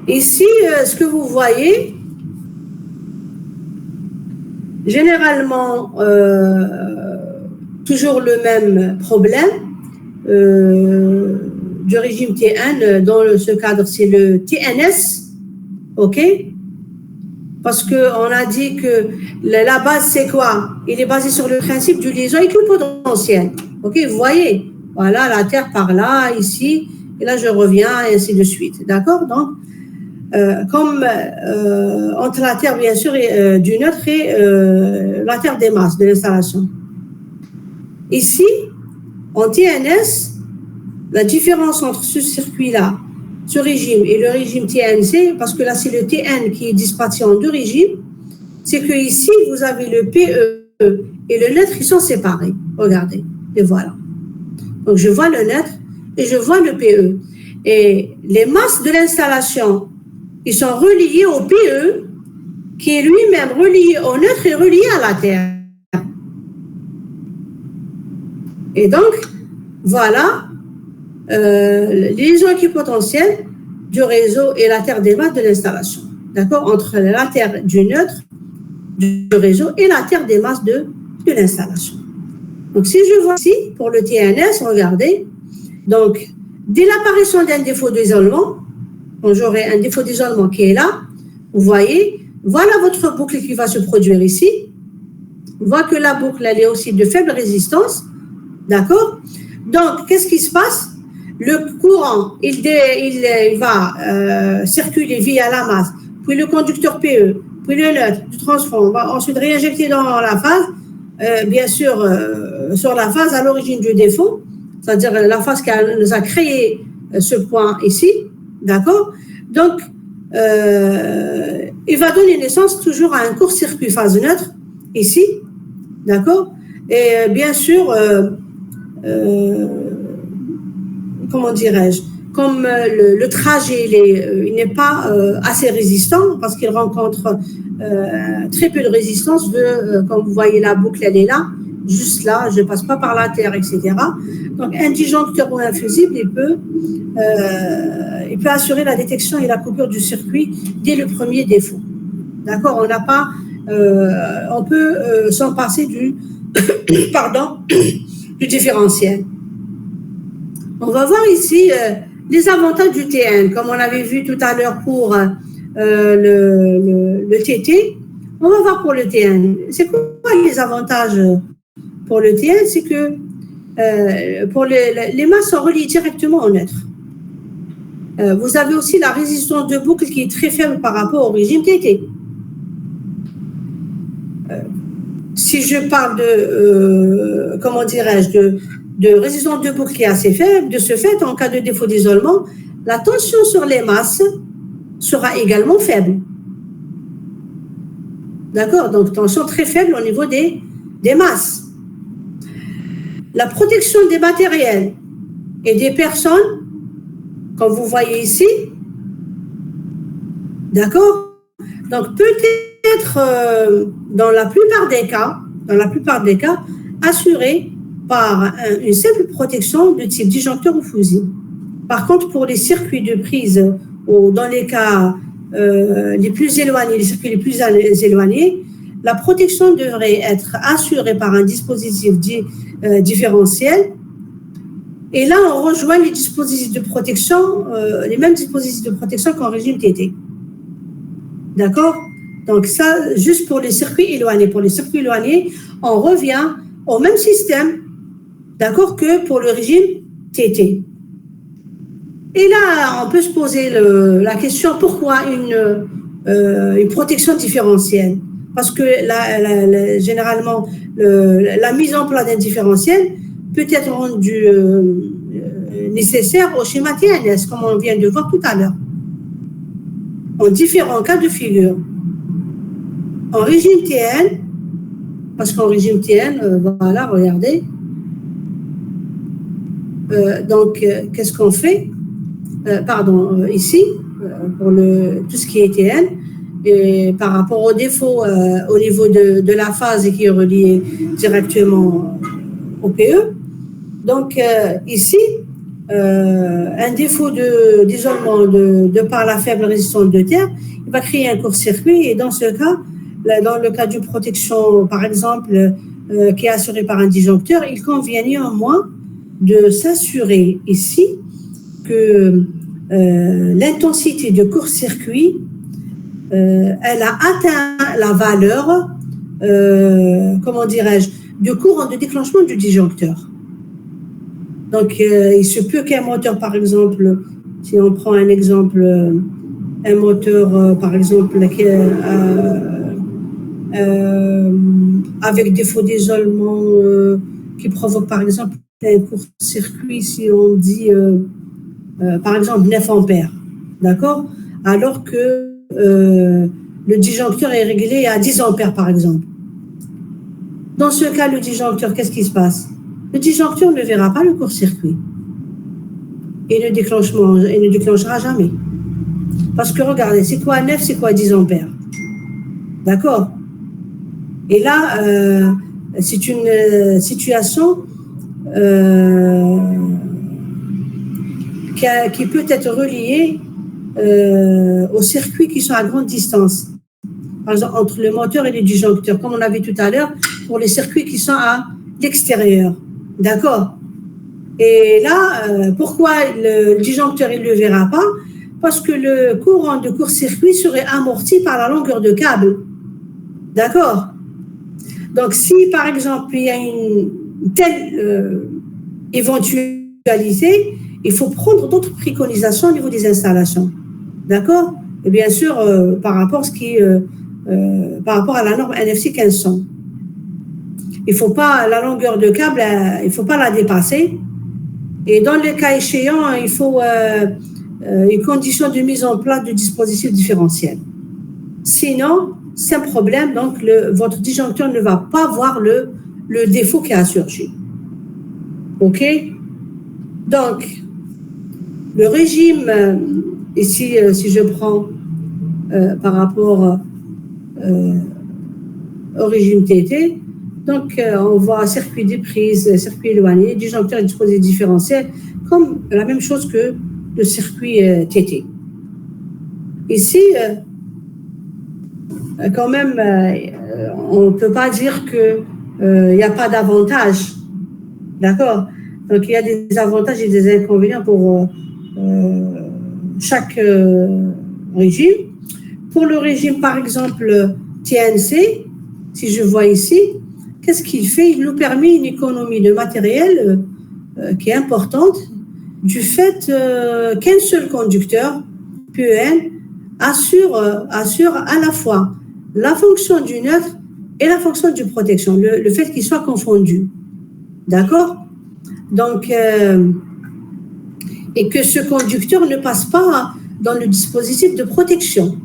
Ici, ce que vous voyez, généralement, toujours le même problème du régime T1. Dans ce cadre, c'est le TNS. OK? Parce qu'on a dit que la base, c'est quoi? Il est basé sur le principe du liaison équipotentielle. OK, vous voyez? Voilà, la Terre par là, ici, et là, je reviens, et ainsi de suite. D'accord? Donc, comme entre la Terre, bien sûr, du neutre et la Terre des masses de l'installation. Ici, en TNS, la différence entre ce circuit-là, ce régime et le régime TNC, parce que là, c'est le TN qui est dispatché en deux régimes, c'est que ici, vous avez le PE et le neutre qui sont séparés. Regardez, et voilà. Donc, je vois le neutre et je vois le PE. Et les masses de l'installation, ils sont reliés au PE, qui est lui-même relié au neutre et relié à la Terre. Et donc, voilà les liaisons équipotentielles du réseau et la Terre des masses de l'installation. D'accord? Entre la Terre du neutre, du réseau, et la Terre des masses de l'installation. Donc, si je vois ici, pour le TNS, regardez, donc, dès l'apparition d'un défaut d'isolement, quand j'aurai un défaut d'isolement qui est là, vous voyez, voilà votre boucle qui va se produire ici. On voit que la boucle, elle est aussi de faible résistance. D'accord? Donc, qu'est-ce qui se passe? Le courant, il va circuler via la masse, puis le conducteur PE, puis le neutre du transfert, va ensuite réinjecter dans la phase, bien sûr, sur la phase à l'origine du défaut, c'est-à-dire la phase qui nous a créé ce point ici, d'accord? Donc, il va donner naissance toujours à un court-circuit phase neutre, ici, d'accord? Et bien sûr, comment dirais-je, comme le trajet il n'est pas assez résistant parce qu'il rencontre très peu de résistance, comme vous voyez la boucle elle est là, juste là, je ne passe pas par la terre, etc. Donc, un disjoncteur ou un fusible, il peut assurer la détection et la coupure du circuit dès le premier défaut. D'accord? On n'a pas, on peut s'en passer du, du différentiel. On va voir ici les avantages du TN, comme on avait vu tout à l'heure pour le TT. On va voir pour le TN. C'est quoi les avantages pour le TN? C'est que pour les masses sont reliées directement au neutre. Vous avez aussi la résistance de boucle qui est très faible par rapport au régime TT. Si je parle de, comment dirais-je, de résistance de boucle qui est assez faible, de ce fait, en cas de défaut d'isolement, la tension sur les masses sera également faible. D'accord? Donc, tension très faible au niveau des masses. La protection des matériels et des personnes, comme vous voyez ici, d'accord? Donc, peut-être, dans la plupart des cas, assurée par une simple protection de type disjoncteur ou fusible. Par contre, pour les circuits de prise, ou dans les cas les plus éloignés, les circuits les plus éloignés, la protection devrait être assurée par un dispositif différentiel. Et là, on rejoint les dispositifs de protection, les mêmes dispositifs de protection qu'en régime TT. D'accord? Donc ça, juste pour les circuits éloignés. Pour les circuits éloignés, on revient au même système, d'accord, que pour le régime TT. Et là, on peut se poser la question, pourquoi une protection différentielle? Parce que généralement, la mise en place d'un différentiel peut être rendue nécessaire au schéma TNS, comme on vient de voir tout à l'heure, en différents cas de figure. En régime TN, parce qu'en régime TN, voilà, regardez. Donc, qu'est-ce qu'on fait? Ici, pour tout ce qui est TN, et par rapport au défaut au niveau de la phase qui est reliée directement au PE. Donc, ici, un défaut d'isolement de par la faible résistance de terre, il va créer un court-circuit et dans ce cas, dans le cas d'une protection, par exemple, qui est assurée par un disjoncteur, il convient néanmoins de s'assurer ici que l'intensité de court-circuit, elle a atteint la valeur, comment dirais-je, de courant de déclenchement du disjoncteur. Donc, il se peut qu'un moteur, par exemple, si on prend un exemple, un moteur, par exemple, avec défaut d'isolement qui provoque, par exemple, un court-circuit, si on dit, par exemple, 9 ampères, d'accord? Alors que le disjoncteur est réglé à 10 ampères, par exemple. Dans ce cas, le disjoncteur, qu'est-ce qui se passe? Le disjoncteur ne verra pas le court-circuit et ne déclenchera jamais. Parce que regardez, c'est quoi 9, c'est quoi 10 ampères? D'accord? Et là, c'est une situation qui peut être reliée aux circuits qui sont à grande distance. Par exemple, entre le moteur et le disjoncteur, comme on a vu tout à l'heure, pour les circuits qui sont à l'extérieur. D'accord? Et là, pourquoi le disjoncteur, il ne le verra pas? Parce que le courant de court-circuit serait amorti par la longueur de câble. D'accord? Donc, si, par exemple, il y a une telle éventualité, il faut prendre d'autres préconisations au niveau des installations. D'accord? Et bien sûr, par rapport à la norme NFC 1500. Il ne faut pas, la longueur de câble, il ne faut pas la dépasser. Et dans le cas échéant, il faut une condition de mise en place de dispositifs différentiels. Sinon, c'est un problème, donc votre disjoncteur ne va pas voir le défaut qui a surgi. OK? Donc, le régime, ici, si je prends par rapport au régime TT, Donc, on voit circuit de prise, circuit éloigné, disjoncteur et dispositif différentiel, comme la même chose que le circuit TT. Ici, quand même, on ne peut pas dire qu'il n'y a pas d'avantage. D'accord? Donc, il y a des avantages et des inconvénients pour chaque régime. Pour le régime, par exemple, TNC, si je vois ici, qu'est-ce qu'il fait? Il nous permet une économie de matériel qui est importante du fait qu'un seul conducteur, PEN, assure à la fois la fonction du neutre et la fonction de protection, le fait qu'ils soient confondus. D'accord? Donc, et que ce conducteur ne passe pas dans le dispositif de protection.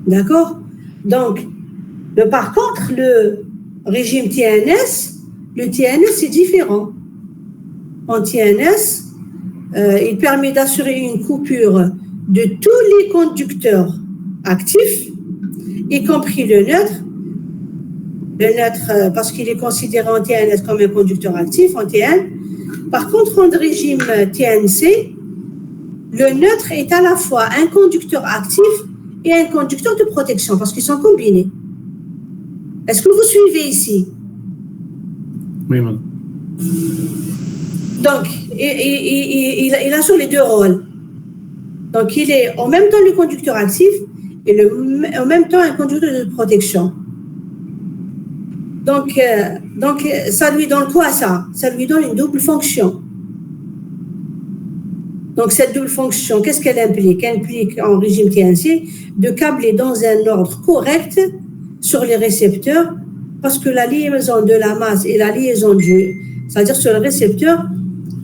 D'accord? Donc, par contre, le régime TNS, le TNS est différent. En TNS, il permet d'assurer une coupure de tous les conducteurs actifs, y compris le neutre. Le neutre, parce qu'il est considéré en TNS comme un conducteur actif, en TN. Par contre, en régime TNC, le neutre est à la fois un conducteur actif et un conducteur de protection, parce qu'ils sont combinés. Est-ce que vous suivez ici? Oui, madame. Donc, il assure les deux rôles. Donc, il est en même temps le conducteur actif et en même temps un conducteur de protection. Donc, ça lui donne quoi, ça? Ça lui donne une double fonction. Donc, cette double fonction, qu'est-ce qu'elle implique? Elle implique, en régime TNC, de câbler dans un ordre correct sur les récepteurs, parce que la liaison de la masse et la liaison c'est-à-dire sur le récepteur,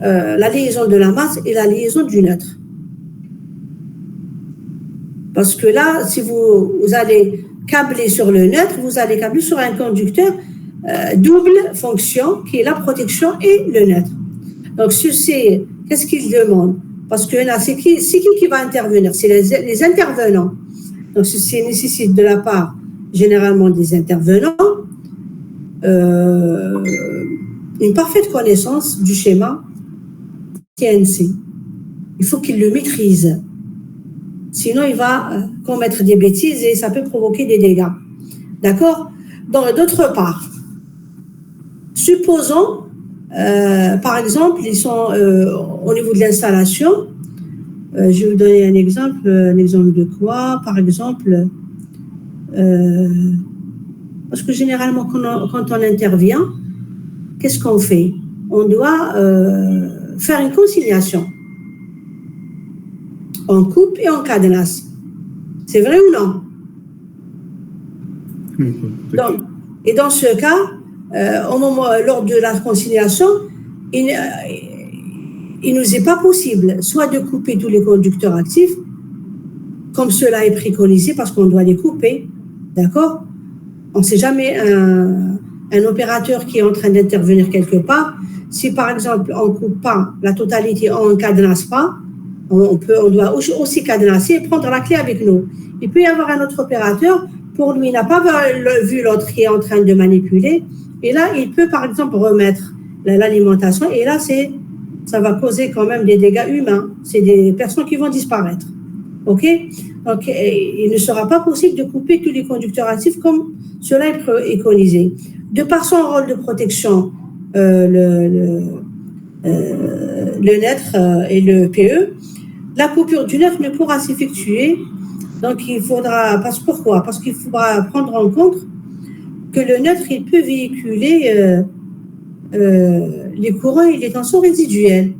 la liaison de la masse et la liaison du neutre. Parce que là, si vous allez câbler sur le neutre, vous allez câbler sur un conducteur double fonction, qui est la protection et le neutre. Donc, qu'est-ce qu'il demande? Parce que là, c'est qui va intervenir? C'est les intervenants. Donc, ceci nécessite de la part, généralement, des intervenants, une parfaite connaissance du schéma TNC. Il faut qu'il le maîtrise. Sinon, il va commettre des bêtises et ça peut provoquer des dégâts. D'accord? Donc, d'autre part, supposons, par exemple, ils sont au niveau de l'installation. Je vais vous donner un exemple de quoi? Par exemple, parce que généralement, quand on intervient, qu'est-ce qu'on fait? On doit faire une conciliation. On coupe et on cadenasse. C'est vrai ou non? Donc, et dans ce cas, lors de la conciliation, il ne nous est pas possible soit de couper tous les conducteurs actifs, comme cela est préconisé, parce qu'on doit les couper, d'accord? On ne sait jamais un opérateur qui est en train d'intervenir quelque part, si par exemple on ne coupe pas la totalité, on ne cadenasse pas, on doit aussi cadenasser et prendre la clé avec nous. Il peut y avoir un autre opérateur, pour lui, il n'a pas vu l'autre qui est en train de manipuler, et là, il peut par exemple remettre l'alimentation, et là, ça va causer quand même des dégâts humains. C'est des personnes qui vont disparaître. OK? Donc, il ne sera pas possible de couper tous les conducteurs actifs comme cela est préconisé. De par son rôle de protection, le neutre et le PE, la coupure du neutre ne pourra s'effectuer. Donc, pourquoi? Parce qu'il faudra prendre en compte que le neutre, il peut véhiculer les courants et les tensions résiduelles.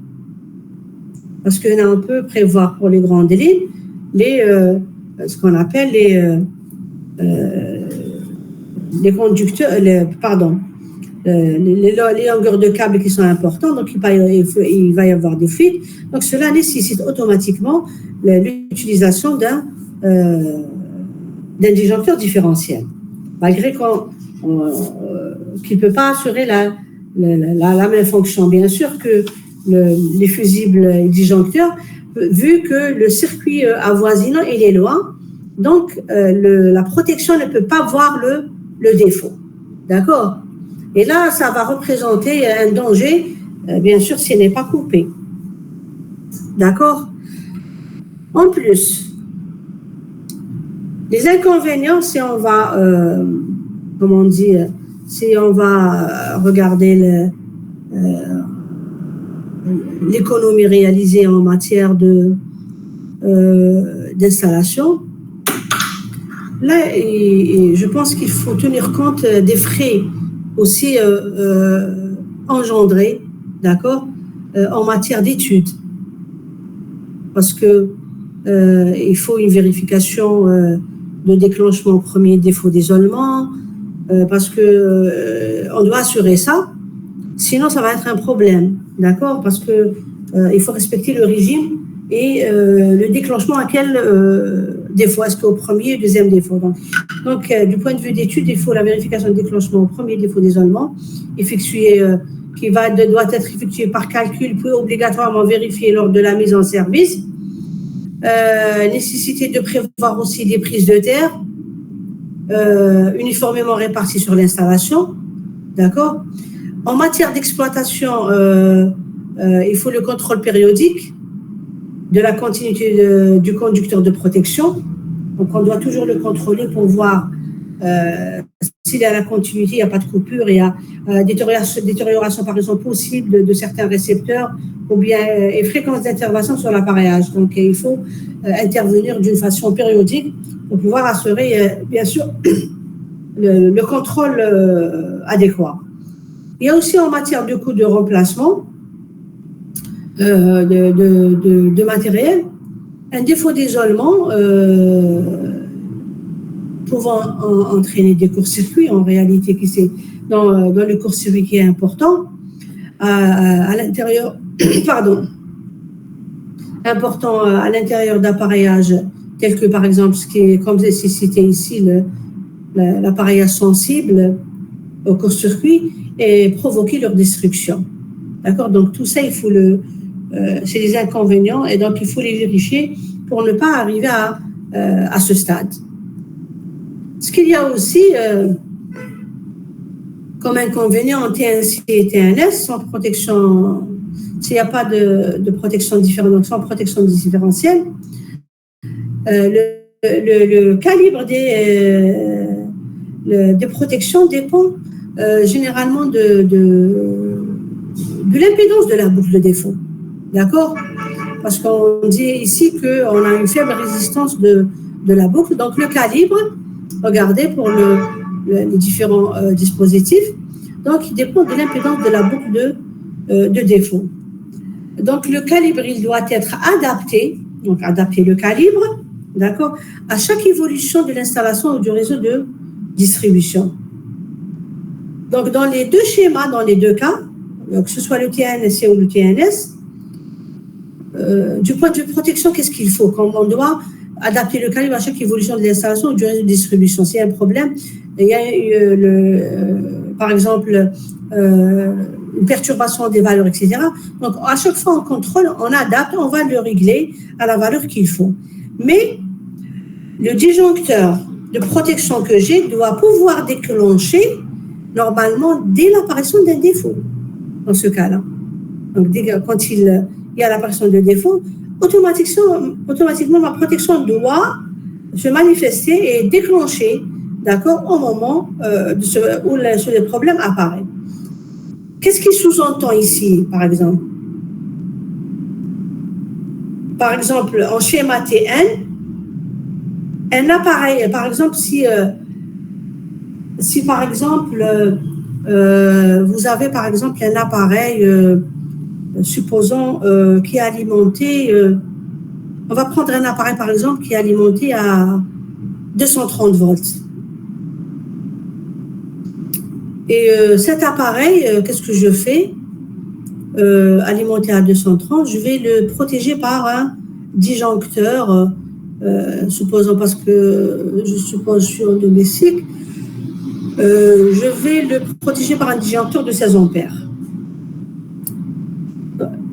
Parce que là, on peut prévoir pour les grandes lignes ce qu'on appelle les conducteurs, les longueurs de câbles qui sont importantes, donc il va y avoir des fuites. Donc cela nécessite automatiquement l'utilisation d'un disjoncteur différentiel, malgré qu'il ne peut pas assurer la même fonction. Bien sûr que les fusibles disjoncteurs, vu que le circuit avoisinant il est loin, donc la protection ne peut pas voir le défaut. D'accord? Et là, ça va représenter un danger, bien sûr, s'il n'est pas coupé. D'accord? En plus, les inconvénients, si on va, comment dire, si on va regarder l'économie réalisée en matière d'installation, là, je pense qu'il faut tenir compte des frais aussi engendrés, d'accord, en matière d'études. Parce que il faut une vérification de déclenchement au premier défaut d'isolement, parce que on doit assurer ça, sinon ça va être un problème, d'accord, parce que il faut respecter le régime et le déclenchement à quel défaut, est-ce qu'au premier ou deuxième défaut. Donc du point de vue d'étude, il faut la vérification de déclenchement au premier défaut d'isolement, effectuée qui doit être effectuée par calcul, puis obligatoirement vérifiée lors de la mise en service. Nécessité de prévoir aussi des prises de terre uniformément réparties sur l'installation, d'accord. En matière d'exploitation, il faut le contrôle périodique de la continuité du conducteur de protection. Donc, on doit toujours le contrôler pour voir s'il y a la continuité, il n'y a pas de coupure, il y a détérioration par exemple possible de certains récepteurs ou bien et fréquence d'intervention sur l'appareillage. Donc, il faut intervenir d'une façon périodique pour pouvoir assurer, bien sûr, le contrôle adéquat. Il y a aussi en matière de coût de remplacement de matériel, un défaut d'isolement pouvant entraîner des courts-circuits, en réalité, qui c'est dans le court-circuit qui est important, à l'intérieur, important à l'intérieur d'appareillages tels que, par exemple, ce qui est, comme c'est cité ici, l'appareillage sensible au court-circuit et provoquer leur destruction. D'accord? Donc, tout ça, il faut c'est des inconvénients et donc il faut les vérifier pour ne pas arriver à ce stade. Ce qu'il y a aussi comme inconvénient en TNC et TNS, sans protection, s'il n'y a pas de protection différente, donc sans protection différentielle, le calibre des protections dépend généralement de l'impédance de la boucle de défaut. D'accord? Parce qu'on dit ici qu'on a une faible résistance de la boucle. Donc, le calibre, regardez pour les différents dispositifs, donc il dépend de l'impédance de la boucle de défaut. Donc, le calibre, il doit être adapté, donc adapter le calibre, d'accord, à chaque évolution de l'installation ou du réseau de distribution. Donc, dans les deux schémas, dans les deux cas, que ce soit le TNC ou le TNS, du point de vue protection, qu'est-ce qu'il faut? Quand on doit adapter le calibre à chaque évolution de l'installation ou du réseau de distribution. S'il y a un problème, il y a par exemple une perturbation des valeurs, etc. Donc, à chaque fois, on contrôle, on adapte, on va le régler à la valeur qu'il faut. Mais le disjoncteur de protection que j'ai doit pouvoir déclencher normalement dès l'apparition d'un défaut, dans ce cas-là. Donc, quand il y a l'apparition de défaut, automatiquement, ma protection doit se manifester et déclencher, d'accord, au moment où le problème apparaît. Qu'est-ce qui sous-entend ici, par exemple? Par exemple, en schéma TN, un appareil, par exemple, si par exemple, vous avez par exemple un appareil, supposons, qui est alimenté, on va prendre un appareil par exemple qui est alimenté à 230 volts. Et cet appareil, qu'est-ce que je fais? Alimenté à 230, je vais le protéger par un disjoncteur, supposons, parce que je suppose je suis en domestique, je vais le protéger par un disjoncteur de 16 ampères.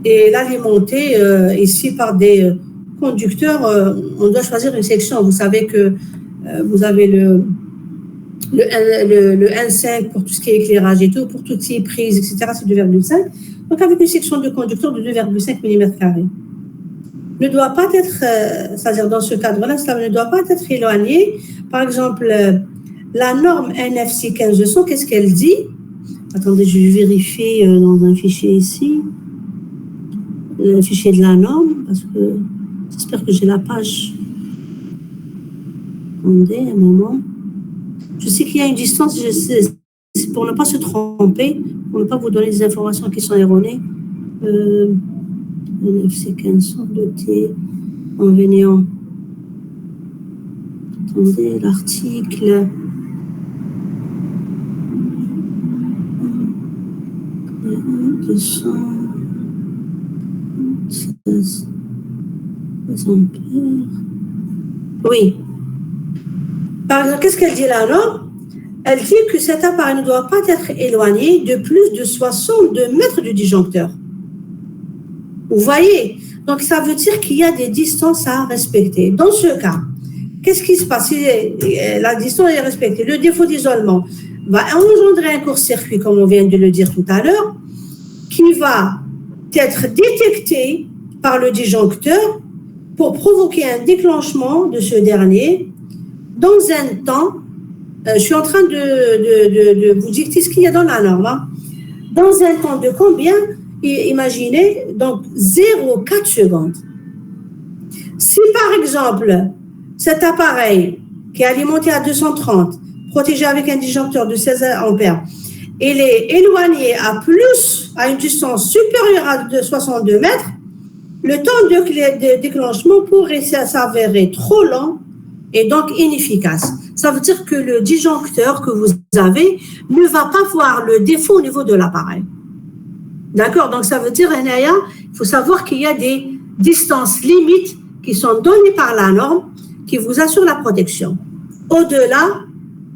Et l'alimenter ici par des conducteurs, on doit choisir une section. Vous savez que vous avez le 1,5 pour tout ce qui est éclairage et tout, pour tout ce qui est prise, etc., c'est 2,5. Donc, avec une section de conducteur de 2,5 mm². Ne doit pas être, c'est-à-dire dans ce cadre-là, ça ne doit pas être éloigné. Par exemple, la norme NFC 1500, qu'est-ce qu'elle dit? Attendez, je vais vérifier dans un fichier ici, le fichier de la norme, parce que j'espère que j'ai la page. Attendez un moment. Je sais qu'il y a une distance, je sais, pour ne pas se tromper, pour ne pas vous donner des informations qui sont erronées. NFC 1500 de T en venant. Attendez, l'article. 216 ampères. Oui. Par exemple, qu'est-ce qu'elle dit là, non? Elle dit que cet appareil ne doit pas être éloigné de plus de 62 mètres du disjoncteur. Vous voyez? Donc, ça veut dire qu'il y a des distances à respecter. Dans ce cas, qu'est-ce qui se passe si la distance est respectée? Le défaut d'isolement va engendrer un court-circuit, comme on vient de le dire tout à l'heure, qui va être détecté par le disjoncteur pour provoquer un déclenchement de ce dernier dans un temps. Je suis en train de vous dicter ce qu'il y a dans la norme. Hein. Dans un temps de combien? Imaginez, donc 0,4 secondes. Si par exemple, cet appareil qui est alimenté à 230, protégé avec un disjoncteur de 16 ampères, il est éloigné à une distance supérieure à 62 mètres, le temps de déclenchement pourrait s'avérer trop lent et donc inefficace. Ça veut dire que le disjoncteur que vous avez ne va pas voir le défaut au niveau de l'appareil. D'accord? Donc, ça veut dire, Anaya, il faut savoir qu'il y a des distances limites qui sont données par la norme qui vous assurent la protection. Au-delà,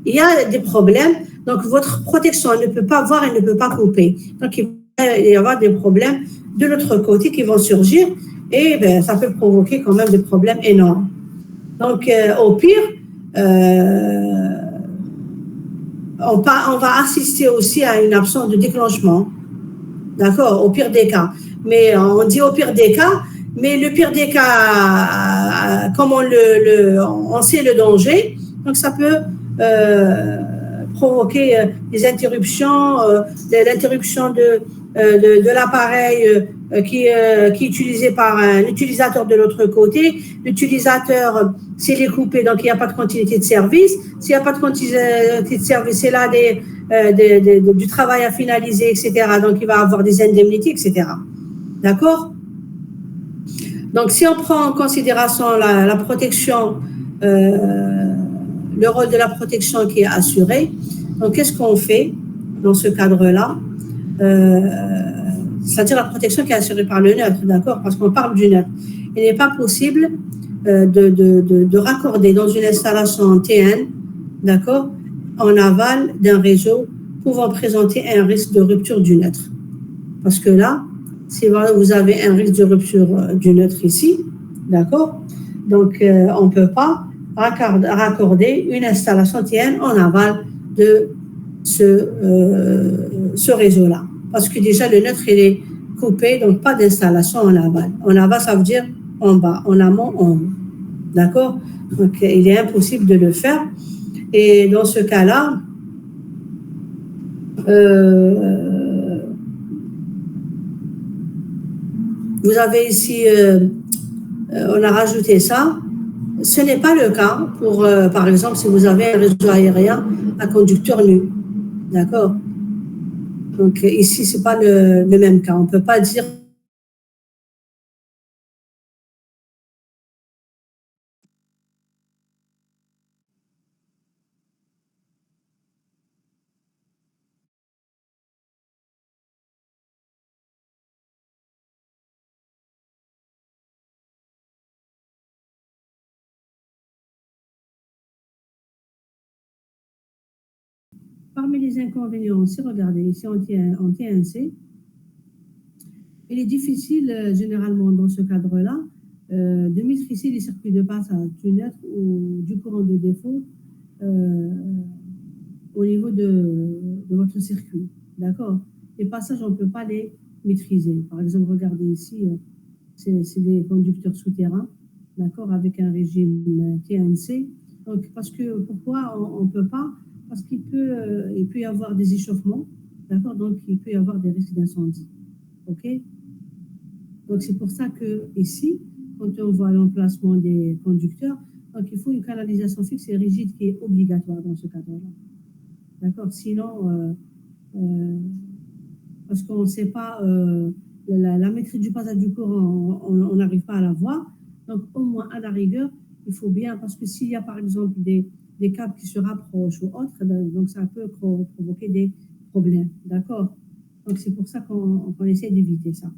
il y a des problèmes. Donc, votre protection ne peut pas voir et ne peut pas couper. Donc, il va y avoir des problèmes de l'autre côté qui vont surgir et ça peut provoquer quand même des problèmes énormes. Donc, au pire, on va assister aussi à une absence de déclenchement. D'accord, au pire des cas. Mais on dit au pire des cas, mais le pire des cas, comme on sait le danger, donc ça peut provoquer des interruptions, l'interruption de l'appareil qui est utilisé par un utilisateur de l'autre côté. L'utilisateur, s'il est coupé, donc il n'y a pas de continuité de service. S'il n'y a pas de continuité de service, c'est là du travail à finaliser, etc. Donc, il va avoir des indemnités, etc. D'accord? Donc, si on prend en considération la protection, le rôle de la protection qui est assuré, donc qu'est-ce qu'on fait dans ce cadre-là? C'est-à-dire la protection qui est assurée par le neutre, d'accord? Parce qu'on parle du neutre. Il n'est pas possible de raccorder dans une installation TN, d'accord, en aval d'un réseau pouvant présenter un risque de rupture du neutre. Parce que là, si vous avez un risque de rupture du neutre ici, d'accord, donc on ne peut pas raccorder une installation TN en aval de ce réseau-là. Parce que déjà, le neutre, il est coupé, donc pas d'installation en aval. En aval, ça veut dire en bas, en amont, en haut. D'accord? Donc, il est impossible de le faire. Et dans ce cas-là, vous avez ici, on a rajouté ça. Ce n'est pas le cas pour, par exemple, si vous avez un réseau aérien à conducteur nu. D'accord? Donc, ici, ce n'est pas le même cas. On ne peut pas dire. Parmi les inconvénients aussi, regardez, ici en TNC, il est difficile, généralement, dans ce cadre-là, de maîtriser les circuits de passage du neutre ou du courant de défaut au niveau de votre circuit. D'accord? Les passages, on ne peut pas les maîtriser. Par exemple, regardez ici, c'est des conducteurs souterrains, d'accord, avec un régime TNC. Donc, parce que pourquoi on ne peut pas? Parce il peut y avoir des échauffements, d'accord, donc il peut y avoir des risques d'incendie. OK? Donc, c'est pour ça que ici, quand on voit l'emplacement des conducteurs, donc il faut une canalisation fixe et rigide qui est obligatoire dans ce cadre-là. D'accord? Sinon, parce qu'on ne sait pas la maîtrise du passage du courant, on n'arrive pas à la voir. Donc, au moins, à la rigueur, il faut bien, parce que s'il y a par exemple des câbles qui se rapprochent ou autres, donc ça peut provoquer des problèmes. D'accord? Donc, c'est pour ça qu'on essaie d'éviter ça.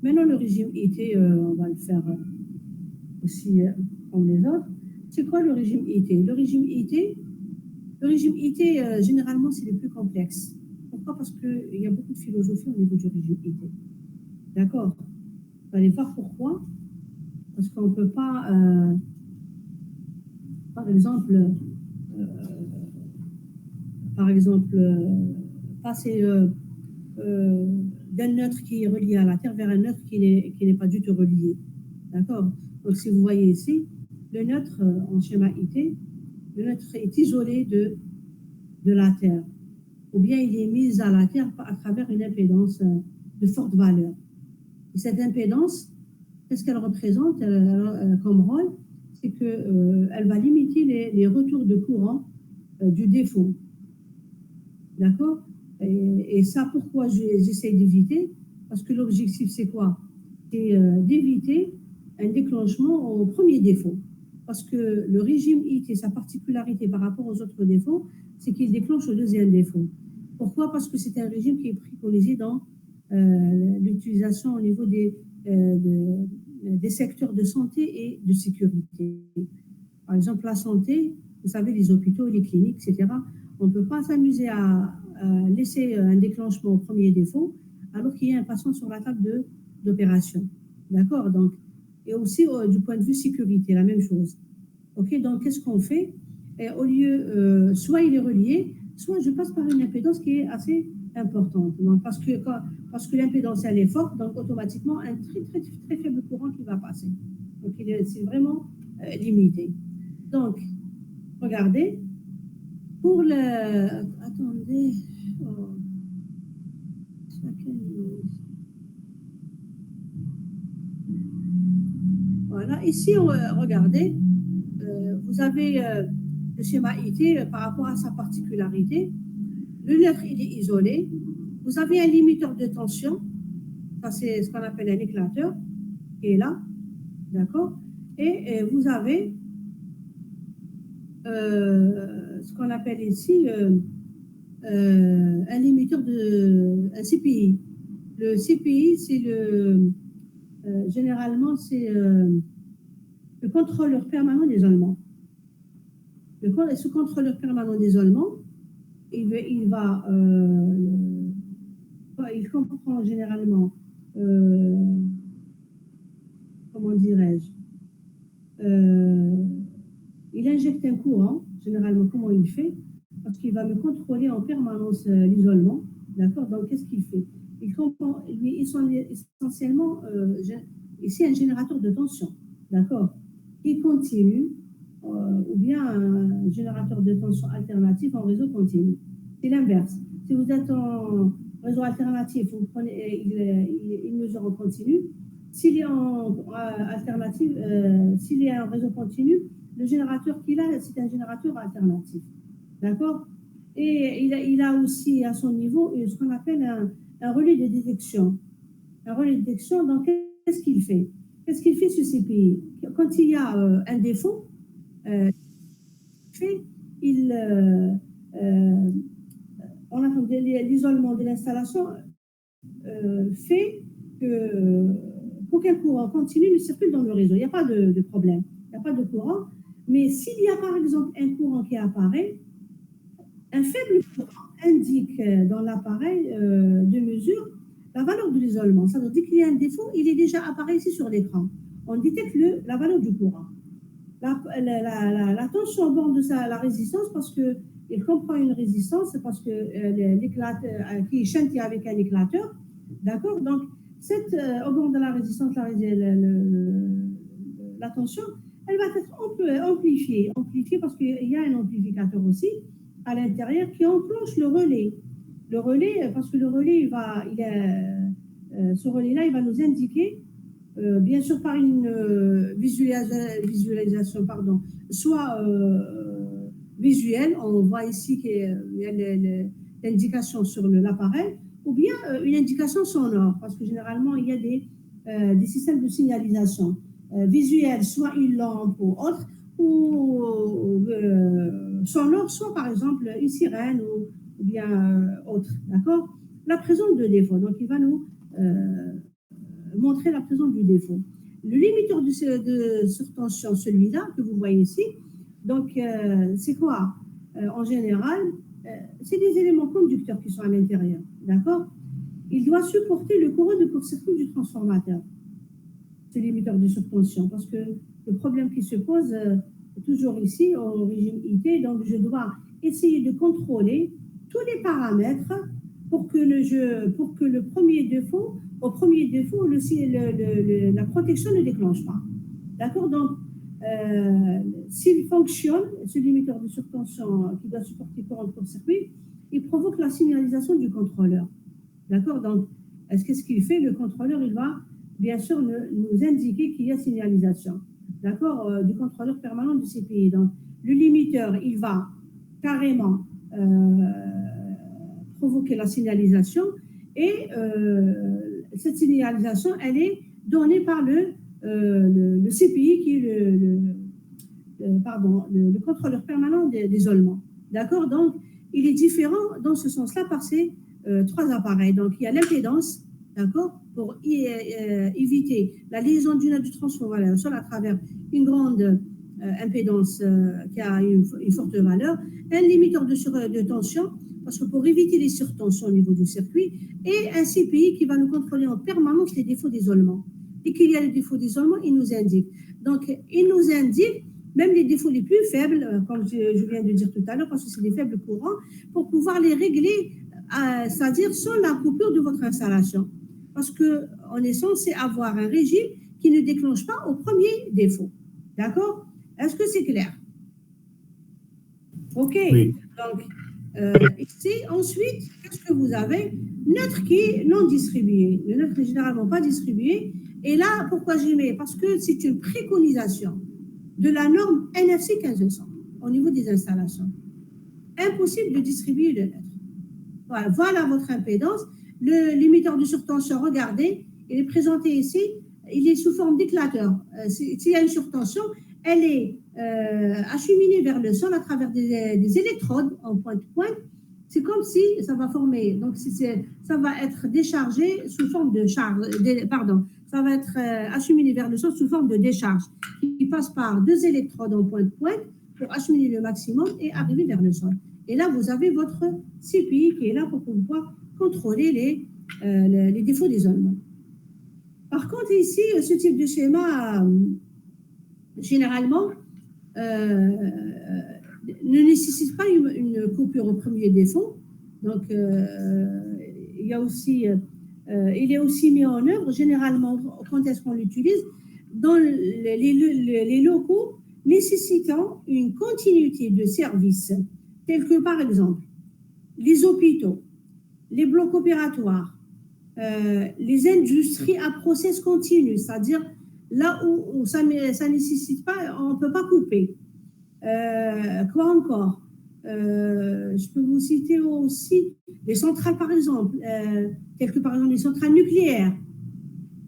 Maintenant, le régime IT, on va le faire aussi comme les autres. C'est quoi le régime IT? Le régime IT, généralement, c'est le plus complexe. Pourquoi? Parce qu'il y a beaucoup de philosophie au niveau du régime IT. D'accord? Vous allez voir pourquoi. Parce qu'on ne peut pas, par exemple, passer d'un neutre qui est relié à la Terre vers un neutre qui n'est pas du tout relié. D'accord? Donc, si vous voyez ici, le neutre en schéma IT, le neutre est isolé de la Terre, ou bien il est mis à la Terre à travers une impédance de forte valeur. Et cette impédance, qu'est-ce qu'elle représente comme rôle? C'est qu'elle va limiter les retours de courant du défaut. D'accord? Et ça, pourquoi j'essaie d'éviter? Parce que l'objectif, c'est quoi? C'est d'éviter un déclenchement au premier défaut. Parce que le régime IT, sa particularité par rapport aux autres défauts, c'est qu'il déclenche au deuxième défaut. Pourquoi? Parce que c'est un régime qui est préconisé dans l'utilisation au niveau des secteurs de santé et de sécurité. Par exemple, la santé, vous savez, les hôpitaux, les cliniques, etc. On ne peut pas s'amuser à laisser un déclenchement au premier défaut alors qu'il y a un patient sur la table d'opération. D'accord? Donc, et aussi du point de vue sécurité, la même chose. OK? Donc, qu'est-ce qu'on fait? Et au lieu, soit il est relié, soit je passe par une impédance qui est assez importante. Donc, parce que l'impédance, elle est forte, donc automatiquement, un très, très, très faible courant qui va passer. Donc, c'est vraiment limité. Donc, regardez, pour le... Attendez. Oh. Voilà, ici, regardez, vous avez le schéma IT par rapport à sa particularité. Le neutre, il est isolé. Vous avez un limiteur de tension. Ça, c'est ce qu'on appelle un éclateur qui est là. D'accord? Et vous avez ce qu'on appelle ici un limiteur un CPI. Le CPI, c'est généralement, c'est le contrôleur permanent d'isolement. Ce contrôleur permanent d'isolement, il comprend généralement, comment dirais-je, il injecte un courant, généralement, comment il fait? Parce qu'il va me contrôler en permanence l'isolement. D'accord? Donc, qu'est-ce qu'il fait? Ils sont essentiellement ici un générateur de tension. D'accord? Qui continue, ou bien un générateur de tension alternatif en réseau continu. C'est l'inverse. Si vous êtes en réseau alternatif, vous prenez, il mesure en continu. S'il est en alternative, s'il est en réseau continu, le générateur qu'il a, c'est un générateur alternatif. D'accord? Et il a aussi à son niveau ce qu'on appelle un relais de détection. Un relais de détection, donc qu'est-ce qu'il fait? Qu'est-ce qu'il fait ce CPI? Quand il y a un défaut, l'isolement de l'installation fait qu'aucun courant continu ne circule dans le réseau. Il n'y a pas de problème. Il n'y a pas de courant. Mais s'il y a par exemple un courant qui apparaît, un faible courant indique dans l'appareil de mesure la valeur de l'isolement. Ça veut dire qu'il y a un défaut, il est déjà apparu ici sur l'écran. On détecte la valeur du courant. La tension borne de la résistance parce que il comprend une résistance parce que qui est chanté avec un éclateur, d'accord? Donc, cette augmente de la résistance, la tension, elle va être amplifiée parce qu'il y a un amplificateur aussi à l'intérieur qui enclenche le relais. Le relais, parce que le relais, ce relais-là, il va nous indiquer, bien sûr par une visualisation, pardon, soit visuelle, on voit ici qu'il y a l'indication sur l'appareil, ou bien une indication sonore, parce que généralement, il y a des systèmes de signalisation visuelle, soit une lampe ou autre, ou sonore, soit par exemple une sirène ou bien autre, d'accord? La présence de défaut, donc il va nous montrer la présence du défaut. Le limiteur de surtension, celui-là que vous voyez ici, donc c'est quoi? En général, c'est des éléments conducteurs qui sont à l'intérieur, d'accord? Il doit supporter le courant de court-circuit du transformateur, ce limiteur de surtension, parce que le problème qui se pose toujours ici, au régime IT, donc je dois essayer de contrôler tous les paramètres pour que le premier défaut, la protection ne déclenche pas. D'accord? Donc, s'il fonctionne, ce limiteur de surtension qui doit supporter le courant de court-circuit, il provoque la signalisation du contrôleur. D'accord? Donc, qu'est-ce qu'il fait? Le contrôleur, il va bien sûr nous indiquer qu'il y a signalisation. D'accord? Du contrôleur permanent du CPI. Donc, le limiteur, il va carrément provoquer la signalisation et cette signalisation, elle est donnée par le CPI qui est le contrôleur permanent d'isolement. D'accord? Donc, il est différent dans ce sens-là par ces trois appareils. Donc, il y a l'impédance, d'accord, pour éviter la liaison du transformateur sol à travers une grande impédance qui a une forte valeur, un limiteur de tension, parce que pour éviter les surtensions au niveau du circuit, et un CPI qui va nous contrôler en permanence les défauts d'isolement. Et qu'il y a les défauts d'isolement, il nous indique. Donc, il nous indique même les défauts les plus faibles, comme je viens de dire tout à l'heure, parce que c'est des faibles courants, pour pouvoir les régler, c'est-à-dire sans la coupure de votre installation. Parce qu'on est censé avoir un régime qui ne déclenche pas au premier défaut. D'accord? Est-ce que c'est clair? OK. Oui. Donc, ici, ensuite, qu'est-ce que vous avez? Neutre qui est non distribué. Le neutre n'est généralement pas distribué. Et là, pourquoi j'y mets? Parce que c'est une préconisation de la norme NFC 1500 au niveau des installations. Impossible de distribuer le neutre. Voilà votre impédance. Le limiteur de surtension, regardez, il est présenté ici, il est sous forme d'éclateur. S'il y a une surtension, elle est acheminée vers le sol à travers des électrodes en pointe-pointe. C'est comme si ça va former, donc ça va être déchargé sous forme de charge, ça va être acheminé vers le sol sous forme de décharge qui passe par deux électrodes en pointe-pointe pour acheminer le maximum et arriver vers le sol. Et là, vous avez votre CPI qui est là pour pouvoir contrôler les défauts d'isolement. Par contre, ici, ce type de schéma, généralement, ne nécessite pas une coupure au premier défaut. Donc, il est aussi mis en œuvre, généralement, quand est-ce qu'on l'utilise? Dans les locaux nécessitant une continuité de service, tels que, par exemple, les hôpitaux, les blocs opératoires, les industries à process continu, c'est-à-dire là où ça nécessite pas, on ne peut pas couper. Quoi encore? Je peux vous citer aussi les centrales, par exemple, telles que par exemple les centrales nucléaires.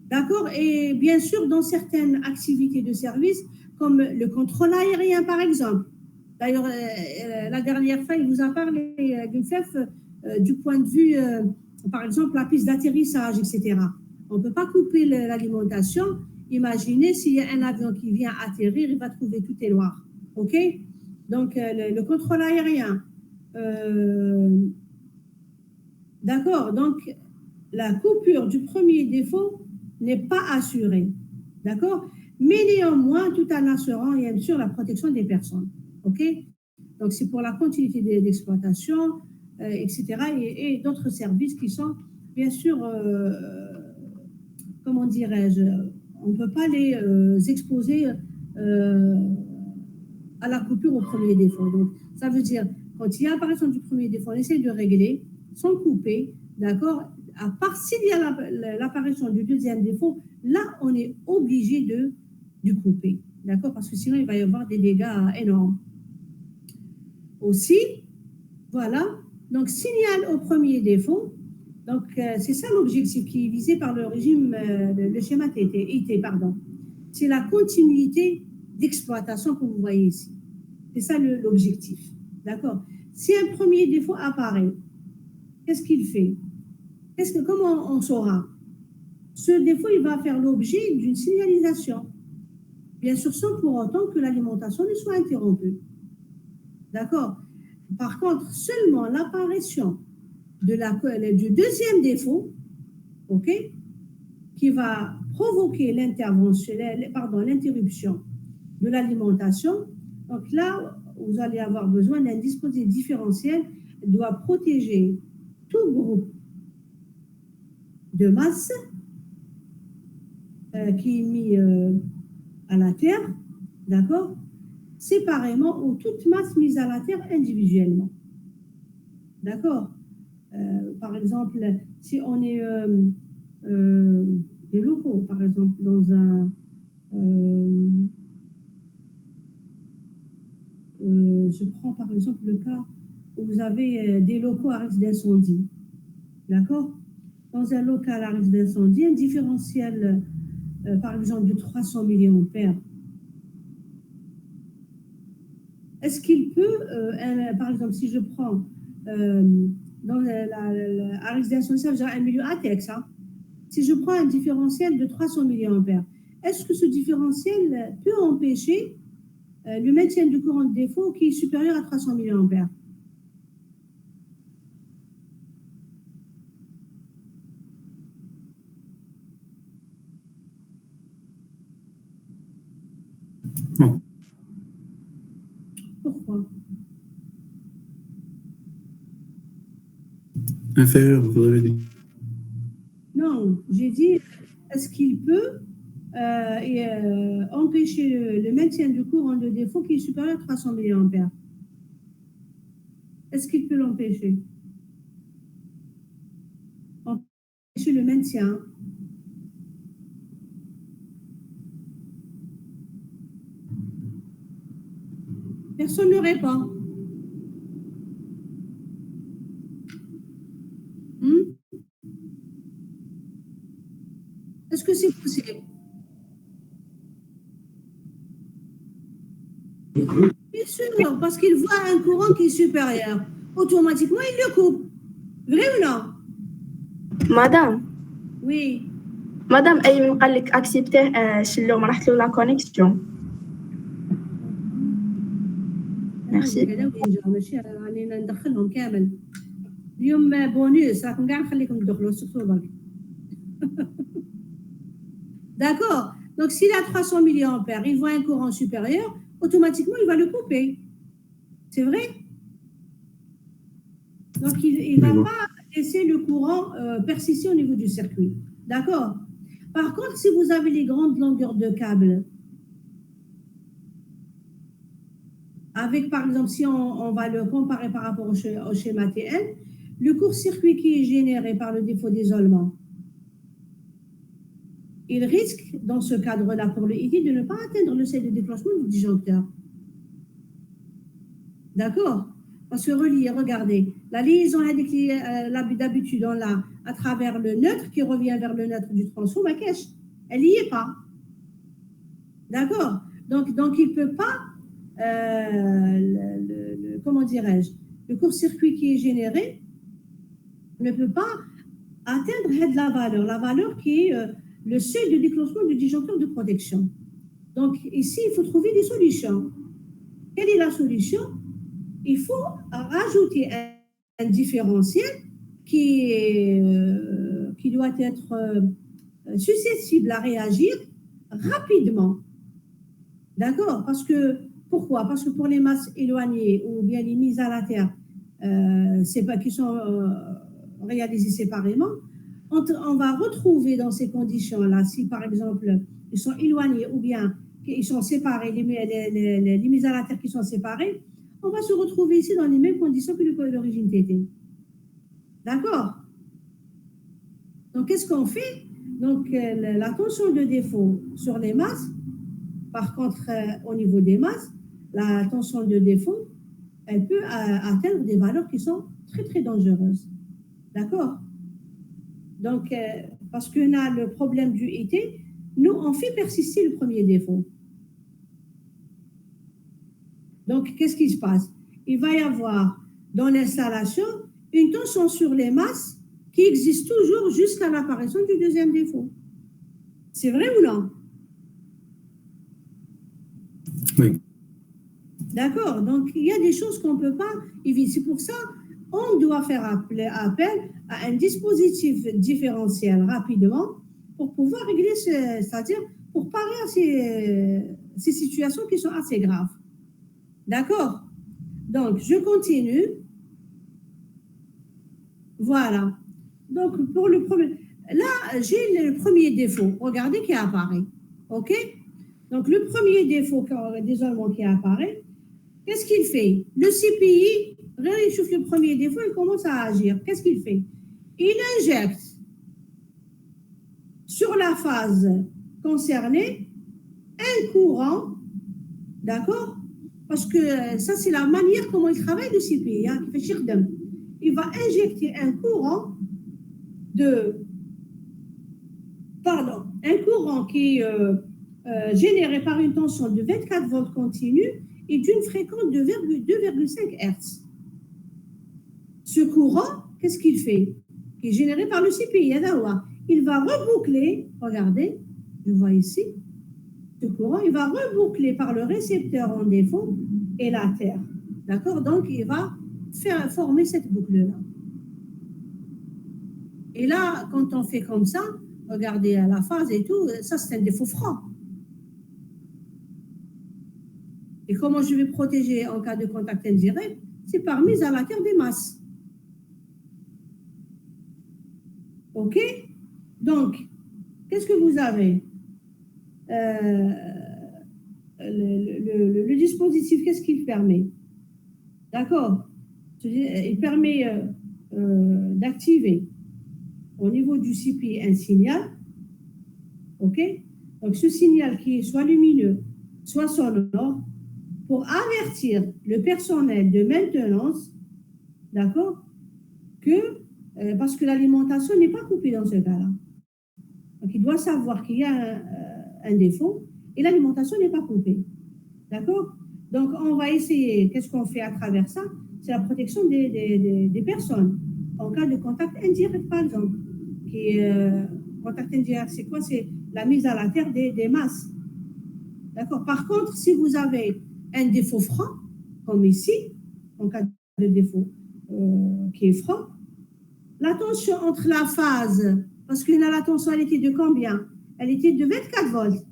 D'accord? Et bien sûr, dans certaines activités de service, comme le contrôle aérien, par exemple. D'ailleurs, la dernière fois, il vous a parlé du point de vue, par exemple, la piste d'atterrissage, etc. On ne peut pas couper l'alimentation. Imaginez s'il y a un avion qui vient atterrir, il va trouver tout est noir. OK? Donc, le contrôle aérien. D'accord? Donc, la coupure du premier défaut n'est pas assurée. D'accord? Mais néanmoins, tout en assurant, bien sûr, la protection des personnes. OK? Donc, c'est pour la continuité d'exploitation, etc. Et d'autres services qui sont, bien sûr, comment dirais-je, on ne peut pas les exposer à la coupure au premier défaut. Donc, ça veut dire, quand il y a apparition du premier défaut, on essaie de régler sans couper, d'accord? À part s'il y a l'apparition du deuxième défaut, là, on est obligé de couper, d'accord? Parce que sinon, il va y avoir des dégâts énormes. Aussi, voilà, donc signal au premier défaut, donc c'est ça l'objectif qui est visé par le régime, le schéma IT, pardon. C'est la continuité d'exploitation que vous voyez ici. C'est ça l'objectif, d'accord? Si un premier défaut apparaît, qu'est-ce qu'il fait? Comment on saura? Ce défaut, il va faire l'objet d'une signalisation, bien sûr sans pour autant que l'alimentation ne soit interrompue. D'accord? Par contre, seulement l'apparition du deuxième défaut, ok, qui va provoquer l'interruption de l'alimentation. Donc là, vous allez avoir besoin d'un dispositif différentiel qui doit protéger tout groupe de masse qui est mis à la terre, d'accord, séparément ou toute masse mise à la terre individuellement. D'accord? Par exemple, si on est des locaux, par exemple, dans un... je prends par exemple le cas où vous avez des locaux à risque d'incendie. D'accord? Dans un local à risque d'incendie, un différentiel, par exemple, de 300 milliampères. Est-ce qu'il peut, par exemple, si je prends dans à risque d'incendie, ça veut dire un milieu ATEX, hein? Si je prends un différentiel de 300 milliampères, est-ce que ce différentiel peut empêcher le maintien du courant de défaut qui est supérieur à 300 milliampères? Non. Pourquoi? Inférieur, vous avez dit. Non, j'ai dit, est-ce qu'il peut empêcher le maintien du courant de défaut qui est supérieur à 300 milliampères? Est-ce qu'il peut l'empêcher? Empêcher le maintien. Personne ne répond. Est-ce que c'est possible? Bien sûr, parce qu'il voit un courant qui est supérieur. Automatiquement, il le coupe. Vrai ou non? Madame, Oui. Madame, Ayman قال لك accepter شلو ما راحت له la connexion. Merci. ماشي راني ندخلهم كامل. اليوم بونيس راكم كاع نخليكم تدخلوا سيرتو برك. D'accord. Donc, s'il a 300 milliampères, il voit un courant supérieur, automatiquement, il va le couper. C'est vrai? Donc, il ne va pas laisser le courant persister au niveau du circuit. D'accord? Par contre, si vous avez les grandes longueurs de câble, avec, par exemple, si on va le comparer par rapport au schéma TN, le court-circuit qui est généré par le défaut d'isolement, il risque, dans ce cadre-là, pour le IT, de ne pas atteindre le seuil de déclenchement du disjoncteur. D'accord? Parce que regardez, la liaison d'habitude, on l'a à travers le neutre qui revient vers le neutre du transfo, ma cache, elle n'y est pas. D'accord? Donc il ne peut pas, comment dirais-je, le court-circuit qui est généré ne peut pas atteindre la valeur qui est le seuil de déclenchement du disjoncteur de protection. Donc ici, il faut trouver des solutions. Quelle est la solution? Il faut rajouter un différentiel qui doit être susceptible à réagir rapidement. D'accord? Parce que Pourquoi? Parce que pour les masses éloignées ou bien les mises à la terre, qui sont réalisées séparément, on va retrouver dans ces conditions-là, si par exemple ils sont éloignés ou bien ils sont séparés, les mises à la terre qui sont séparées, on va se retrouver ici dans les mêmes conditions que l'origine TT. D'accord? Donc, qu'est-ce qu'on fait? Donc, la tension de défaut sur les masses, par contre, au niveau des masses, la tension de défaut, elle peut atteindre des valeurs qui sont très, très dangereuses. D'accord? Donc, parce qu'on a le problème du IT, nous, on fait persister le premier défaut. Donc, qu'est-ce qui se passe? Il va y avoir dans l'installation une tension sur les masses qui existe toujours jusqu'à l'apparition du deuxième défaut. C'est vrai ou non? Oui. D'accord. Donc, il y a des choses qu'on ne peut pas éviter. C'est pour ça on doit faire appel à un dispositif différentiel rapidement pour pouvoir régler, c'est-à-dire pour parer à ces situations qui sont assez graves. D'accord? Donc, je continue. Voilà. Donc, pour le premier, là, j'ai le premier défaut. Regardez qui apparaît. OK? Donc, le premier défaut d'isolement qui apparaît, qu'est-ce qu'il fait? Le CPI, il chauffe le premier défaut, il commence à agir. Qu'est-ce qu'il fait? Il injecte sur la phase concernée un courant, d'accord? Parce que ça, c'est la manière comment il travaille le CPI, hein, qui fait chirdem. Il va injecter un courant qui est généré par une tension de 24 volts continue et d'une fréquence de 2,5 Hz. Ce courant, qu'est-ce qu'il fait? Qui est généré par le CPI, il va reboucler, regardez, je vois ici, ce courant, il va reboucler par le récepteur en défaut et la Terre. D'accord? Donc, il va former cette boucle-là. Et là, quand on fait comme ça, regardez la phase et tout, ça c'est un défaut franc. Et comment je vais protéger en cas de contact indirect? C'est par mise à la terre des masses. OK? Donc, qu'est-ce que vous avez? Le dispositif, qu'est-ce qu'il permet? D'accord? Il permet d'activer au niveau du CPI un signal. OK? Donc, ce signal qui est soit lumineux, soit sonore, pour avertir le personnel de maintenance, d'accord, parce que l'alimentation n'est pas coupée dans ce cas-là. Donc, il doit savoir qu'il y a un défaut et l'alimentation n'est pas coupée. D'accord? Donc, on va essayer, qu'est-ce qu'on fait à travers ça? C'est la protection des personnes en cas de contact indirect, par exemple. Contact indirect, c'est quoi? C'est la mise à la terre des masses. D'accord? Par contre, si vous avez un défaut franc, comme ici, en cas de défaut qui est franc, la tension entre la phase, parce que là, la tension, elle était de combien? Elle était de 24 volts.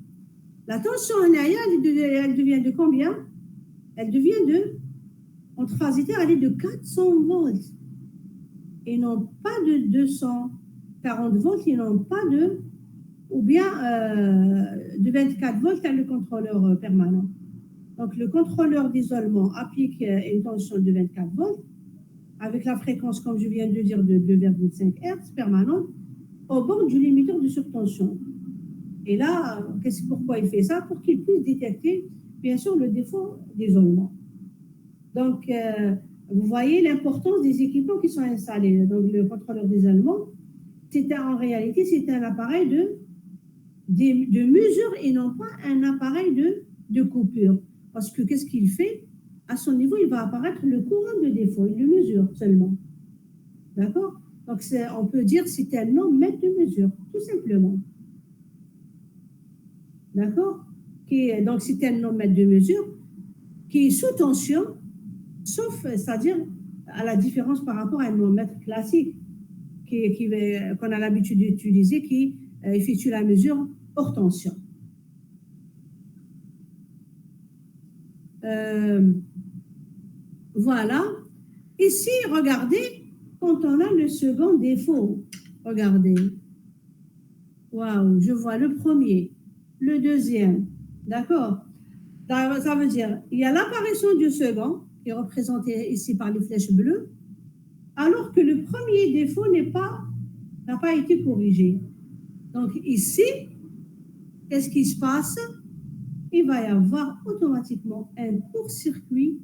La tension en ailleurs, elle devient de combien? Elle devient entre phase et terre, elle est de 400 volts. Et non pas de 240 volts, et non pas ou bien de 24 volts à le contrôleur permanent. Donc, le contrôleur d'isolement applique une tension de 24 volts avec la fréquence, comme je viens de dire, de 2,5 Hz permanente au bord du limiteur de surtension. Et là, pourquoi il fait ça? Pour qu'il puisse détecter, bien sûr, le défaut d'isolement. Donc, vous voyez l'importance des équipements qui sont installés. Donc, le contrôleur d'isolement, en réalité, c'est un appareil de mesure et non pas un appareil de coupure. Parce que qu'est-ce qu'il fait? À son niveau, il va apparaître le courant de défaut. Il le mesure seulement. D'accord? Donc, on peut dire que c'est un non-mètre de mesure, tout simplement. D'accord? Donc, c'est un non-mètre de mesure qui est sous tension, sauf, c'est-à-dire à la différence par rapport à un non-mètre classique qu'on a l'habitude d'utiliser, qui effectue la mesure hors tension. Voilà. Ici, regardez, quand on a le second défaut, regardez. Waouh, je vois le premier, le deuxième. D'accord? Ça veut dire, il y a l'apparition du second, qui est représenté ici par les flèches bleues, alors que le premier défaut n'a pas été corrigé. Donc ici, qu'est-ce qui se passe? Il va y avoir automatiquement un court-circuit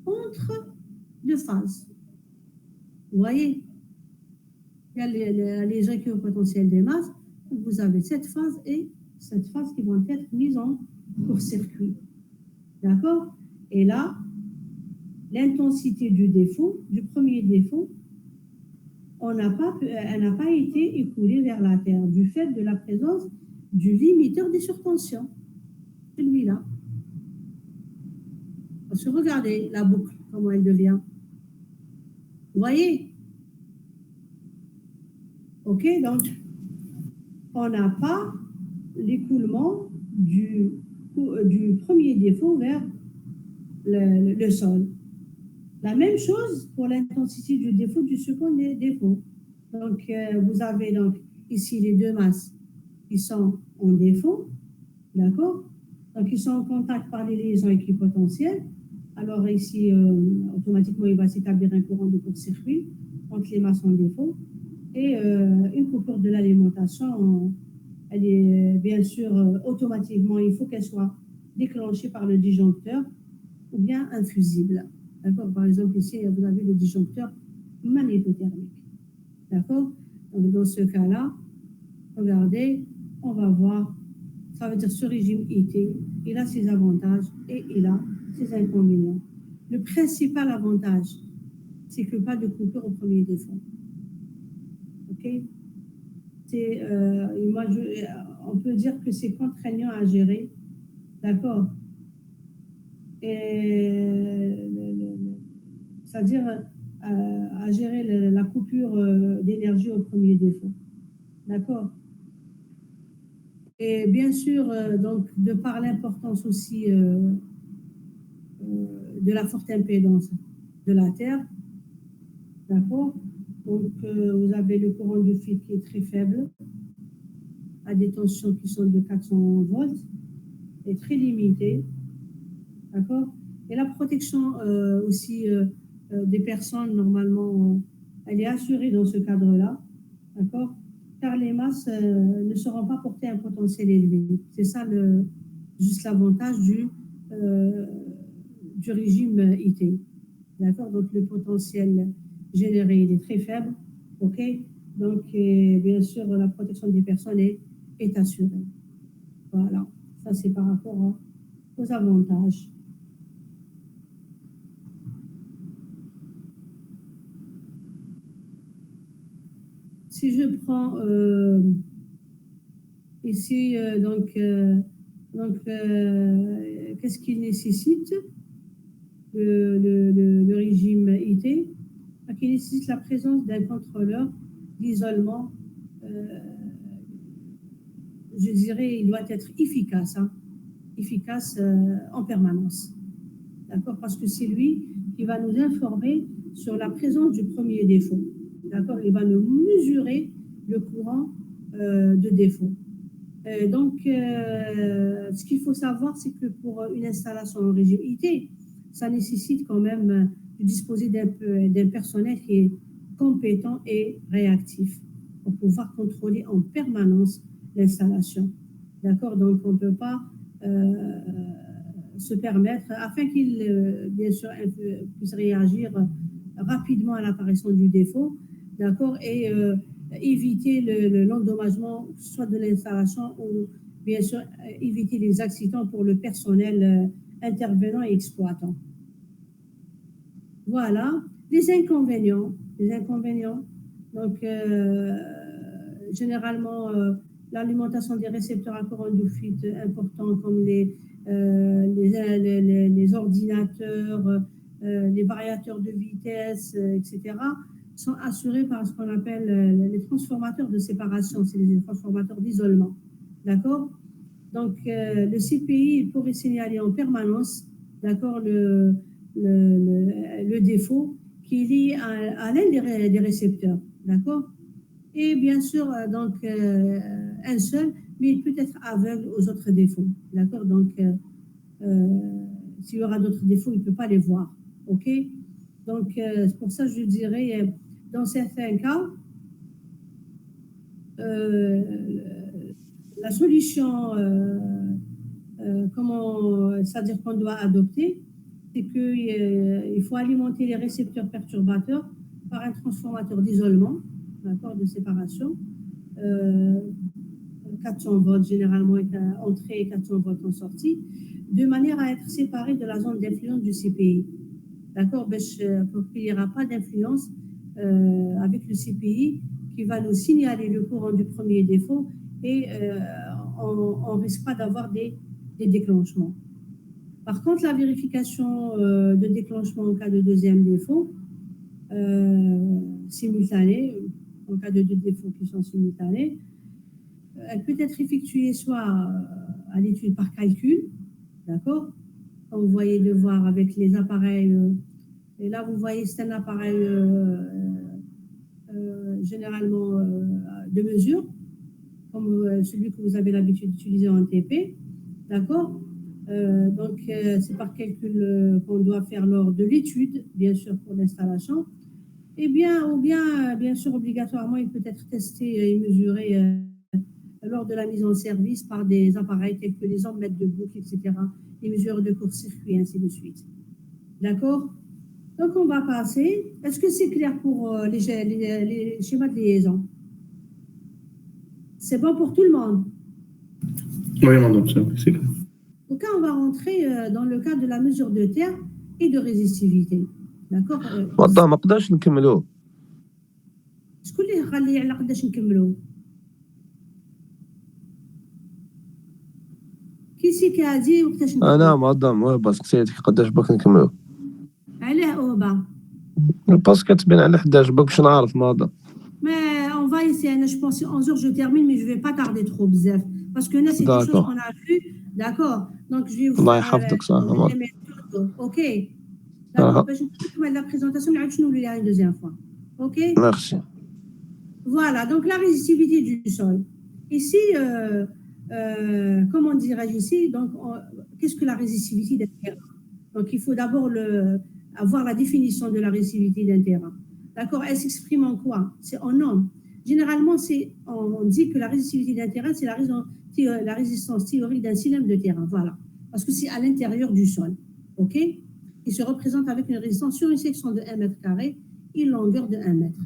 entre deux phases. Vous voyez? Il y a les équilibres potentiels des masses. Vous avez cette phase et cette phase qui vont être mises en court-circuit. D'accord? Et là, l'intensité du défaut, du premier défaut, elle n'a pas été écoulée vers la Terre du fait de la présence du limiteur des surtensions. Celui-là. Parce que regardez la boucle, comment elle devient. Vous voyez? OK, donc, on n'a pas l'écoulement du premier défaut vers le sol. La même chose pour l'intensité du défaut du second défaut. Donc, vous avez donc ici les deux masses qui sont en défaut, d'accord? Donc, ils sont en contact par les liaisons équipotentielles. Alors ici, automatiquement, il va s'établir un courant de court-circuit entre les masses en défaut. Et une coupure de l'alimentation, elle est bien sûr automatiquement, il faut qu'elle soit déclenchée par le disjoncteur ou bien infusible. D'accord? Par exemple, ici, vous avez le disjoncteur magnétothermique. D'accord? Donc, dans ce cas-là, regardez, on va voir, ça veut dire ce régime IT, il a ses avantages et il a ses inconvénients. Le principal avantage, c'est que pas de coupure au premier défaut. OK? On peut dire que c'est contraignant à gérer. D'accord? C'est-à-dire à gérer la coupure d'énergie au premier défaut. D'accord? Et bien sûr, donc, de par l'importance aussi de la forte impédance de la Terre, d'accord? Donc, vous avez le courant de fil qui est très faible, à des tensions qui sont de 400 volts, et très limité, d'accord? Et la protection aussi des personnes, normalement, elle est assurée dans ce cadre-là, d'accord? Car les masses ne seront pas portées à un potentiel élevé. C'est ça juste l'avantage du régime IT. D'accord? Donc, le potentiel généré, il est très faible. OK? Donc, bien sûr, la protection des personnes est assurée. Voilà. Ça, c'est par rapport aux avantages. Si je prends ici, qu'est-ce qu'il nécessite le régime IT? Qui nécessite la présence d'un contrôleur d'isolement. Je dirais, il doit être efficace, efficace en permanence. D'accord? Parce que c'est lui qui va nous informer sur la présence du premier défaut. D'accord? Il va nous mesurer le courant de défaut. Donc, ce qu'il faut savoir, c'est que pour une installation en régime IT, ça nécessite quand même de disposer d'un personnel qui est compétent et réactif pour pouvoir contrôler en permanence l'installation. D'accord? Donc, on ne peut pas se permettre, afin qu'il, bien sûr, puisse réagir rapidement à l'apparition du défaut, d'accord? Et éviter l'endommagement, soit de l'installation ou, bien sûr, éviter les accidents pour le personnel intervenant et exploitant. Voilà. Les inconvénients. Donc, généralement, l'alimentation des récepteurs à courant de fuite importants comme les ordinateurs, les variateurs de vitesse, etc., sont assurés par ce qu'on appelle les transformateurs de séparation, c'est les transformateurs d'isolement. D'accord? Donc, le CPI pourrait signaler en permanence d'accord, le défaut qui est lié à l'un des récepteurs, d'accord. Et bien sûr, un seul, mais il peut être aveugle aux autres défauts, d'accord. Donc, s'il y aura d'autres défauts, il ne peut pas les voir, ok. Donc, c'est pour ça que je dirais, dans certains cas, la solution, c'est-à-dire qu'on doit adopter, c'est qu'il faut alimenter les récepteurs perturbateurs par un transformateur d'isolement, d'accord, de séparation. 400 volts généralement est à entrée et 400 volts en sortie, de manière à être séparé de la zone d'influence du CPI. D'accord, pour qu'il n'y aura pas d'influence avec le CPI qui va nous signaler le courant du premier défaut et on ne risque pas d'avoir des déclenchements. Par contre, la vérification de déclenchement en cas de deuxième défaut, simultané, en cas de deux défauts qui sont simultanés, elle peut être effectuée soit à l'étude par calcul, d'accord, comme vous voyez le voir avec les appareils, et là vous voyez c'est un appareil généralement de mesure, comme celui que vous avez l'habitude d'utiliser en TP, d'accord. Donc c'est par calcul qu'on doit faire lors de l'étude, bien sûr pour l'installation, ou bien sûr obligatoirement il peut être testé et mesuré lors de la mise en service par des appareils tels que les ampères de boucle, etc., les mesures de court-circuit, ainsi de suite. D'accord. Donc, on va passer. Est-ce que c'est clair pour les schémas de liaison? C'est bon pour tout le monde? Oui, madame, c'est clair. Donc, on va rentrer dans le cas de la mesure de terre et de résistivité. D'accord. مدام ما نقدرش نكملوه. شكون اللي خلي على قداش نكملوه؟ كي سي كادي وقتاش نكملوه؟ انا مدام وهبه سقسيتك قداش باك نكملوه. علاه وهبه؟ باسكو كتبين على 11 باش نعرف مدام. Mais on va essayer, je pense 11 heures je termine, mais je ne vais pas tarder trop, bzaf. Parce que là, c'est quelque chose qu'on a vu, d'accord. Donc, je vais vous faire les méthodes, ok. D'accord, je vais la présentation, mais je vais une deuxième fois, ok. Merci. Voilà, donc la résistivité du sol. Ici, comment dirais-je ici, donc, qu'est-ce que la résistivité d'un terrain? Donc, il faut d'abord avoir la définition de la résistivité d'un terrain. D'accord, elle s'exprime en quoi? C'est en ohms. Généralement, on dit que la résistivité d'un terrain, c'est la résistance théorique d'un cylindre de terrain. Voilà. Parce que c'est à l'intérieur du sol. OK? Il se représente avec une résistance sur une section de 1 mètre carré et une longueur de 1 mètre.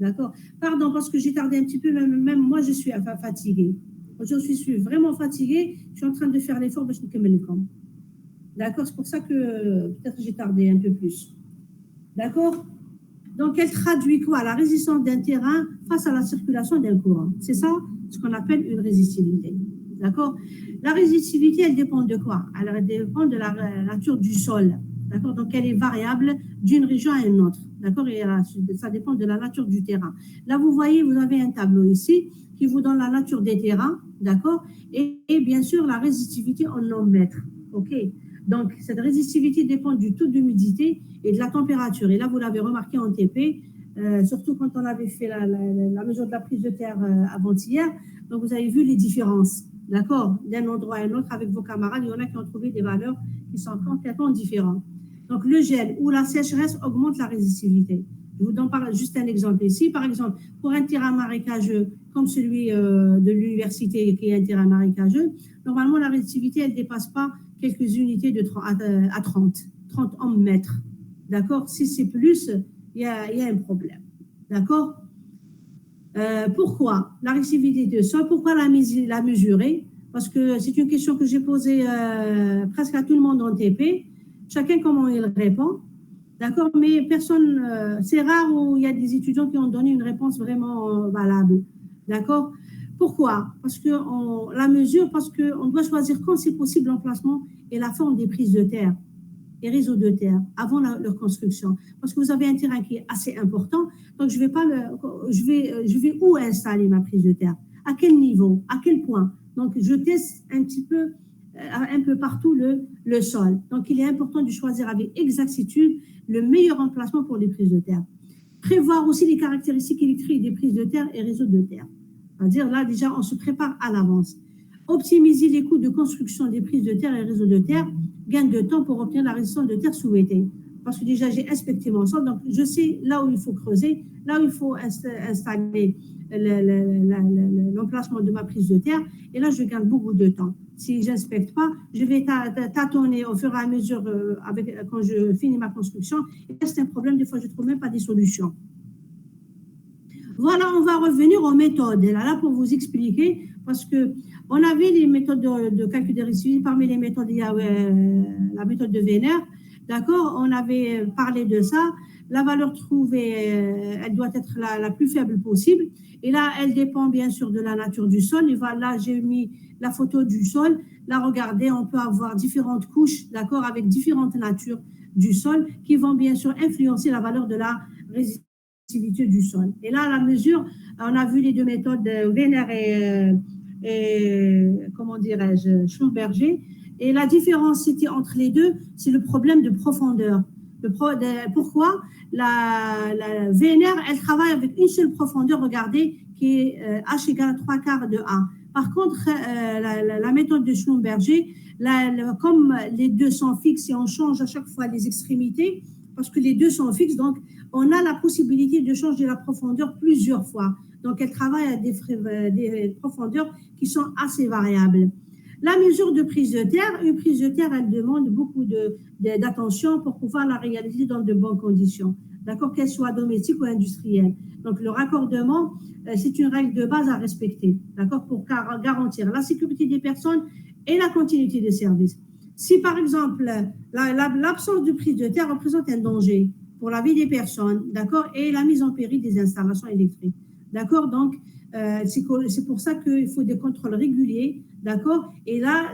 D'accord? Pardon, parce que j'ai tardé un petit peu, même moi, je suis fatiguée. Je suis vraiment fatiguée. Je suis en train de faire l'effort. D'accord? C'est pour ça que peut-être j'ai tardé un peu plus. D'accord? Donc, elle traduit quoi? La résistance d'un terrain face à la circulation d'un courant. C'est ça ce qu'on appelle une résistivité. D'accord? La résistivité, elle dépend de quoi? Elle dépend de la nature du sol. D'accord? Donc, elle est variable d'une région à une autre. D'accord? Et ça dépend de la nature du terrain. Là, vous voyez, vous avez un tableau ici qui vous donne la nature des terrains. D'accord? Et bien sûr, la résistivité en ohms mètres. OK? Donc, cette résistivité dépend du taux d'humidité et de la température. Et là, vous l'avez remarqué en TP, surtout quand on avait fait la mesure de la prise de terre avant-hier. Donc, vous avez vu les différences, d'accord, d'un endroit à un autre avec vos camarades. Il y en a qui ont trouvé des valeurs qui sont complètement différentes. Donc, le gel ou la sécheresse augmente la résistivité. Je vous donne juste un exemple ici. Par exemple, pour un terrain marécageux comme celui de l'université qui est un terrain marécageux, normalement, la résistivité, elle ne dépasse pas quelques unités à 30 ohms mètres. D'accord? Si c'est plus, il y a un problème. D'accord? Pourquoi la résistivité de sol? Pourquoi la mesurer? Parce que c'est une question que j'ai posée presque à tout le monde en TP. Chacun comment il répond. D'accord? Mais personne, c'est rare où il y a des étudiants qui ont donné une réponse vraiment valable. D'accord? Pourquoi? Parce qu'on la mesure, parce qu'on doit choisir quand c'est possible l'emplacement et la forme des prises de terre, les réseaux de terre, avant leur construction. Parce que vous avez un terrain qui est assez important, donc je vais où installer ma prise de terre? À quel niveau? À quel point? Donc je teste un petit peu un peu partout le sol. Donc, il est important de choisir avec exactitude le meilleur emplacement pour les prises de terre. Prévoir aussi les caractéristiques électriques des prises de terre et réseaux de terre. C'est-à-dire, là, déjà, on se prépare à l'avance. Optimiser les coûts de construction des prises de terre et réseaux de terre, gain de temps pour obtenir la résistance de terre souhaitée. Parce que déjà, j'ai inspecté mon sol, donc je sais là où il faut creuser, là où il faut installer l'emplacement de ma prise de terre, et là, je gagne beaucoup de temps. Si je n'inspecte pas, je vais tâtonner au fur et à mesure quand je finis ma construction, et là, c'est un problème, des fois, je ne trouve même pas des solutions. Voilà, on va revenir aux méthodes. Et là, pour vous expliquer, parce que on avait les méthodes de calcul des résidus. Parmi les méthodes, il y a la méthode de Wiener. D'accord, on avait parlé de ça. La valeur trouvée, elle doit être la plus faible possible. Et là, elle dépend bien sûr de la nature du sol. Et voilà, j'ai mis la photo du sol. Là, regardez, on peut avoir différentes couches, d'accord, avec différentes natures du sol qui vont bien sûr influencer la valeur de la résistivité du sol. Et là, la mesure, on a vu les deux méthodes, Wiener et comment dirais-je, Schlumberger. Et la différence entre les deux, c'est le problème de profondeur. Pourquoi la Wiener, elle travaille avec une seule profondeur, regardez, qui est H égale 3/4 de A. Par contre, la méthode de Schlumberger, comme les deux sont fixes et on change à chaque fois les extrémités, parce que les deux sont fixes, donc on a la possibilité de changer la profondeur plusieurs fois. Donc, elle travaille à des profondeurs qui sont assez variables. La mesure de prise de terre, une prise de terre, elle demande beaucoup d'attention pour pouvoir la réaliser dans de bonnes conditions, d'accord, qu'elle soit domestique ou industrielle. Donc, le raccordement, c'est une règle de base à respecter, d'accord, pour garantir la sécurité des personnes et la continuité des services. Si, par exemple, l'absence de prise de terre représente un danger pour la vie des personnes, d'accord, et la mise en péril des installations électriques, d'accord, donc, c'est pour ça qu'il faut des contrôles réguliers, d'accord, et là,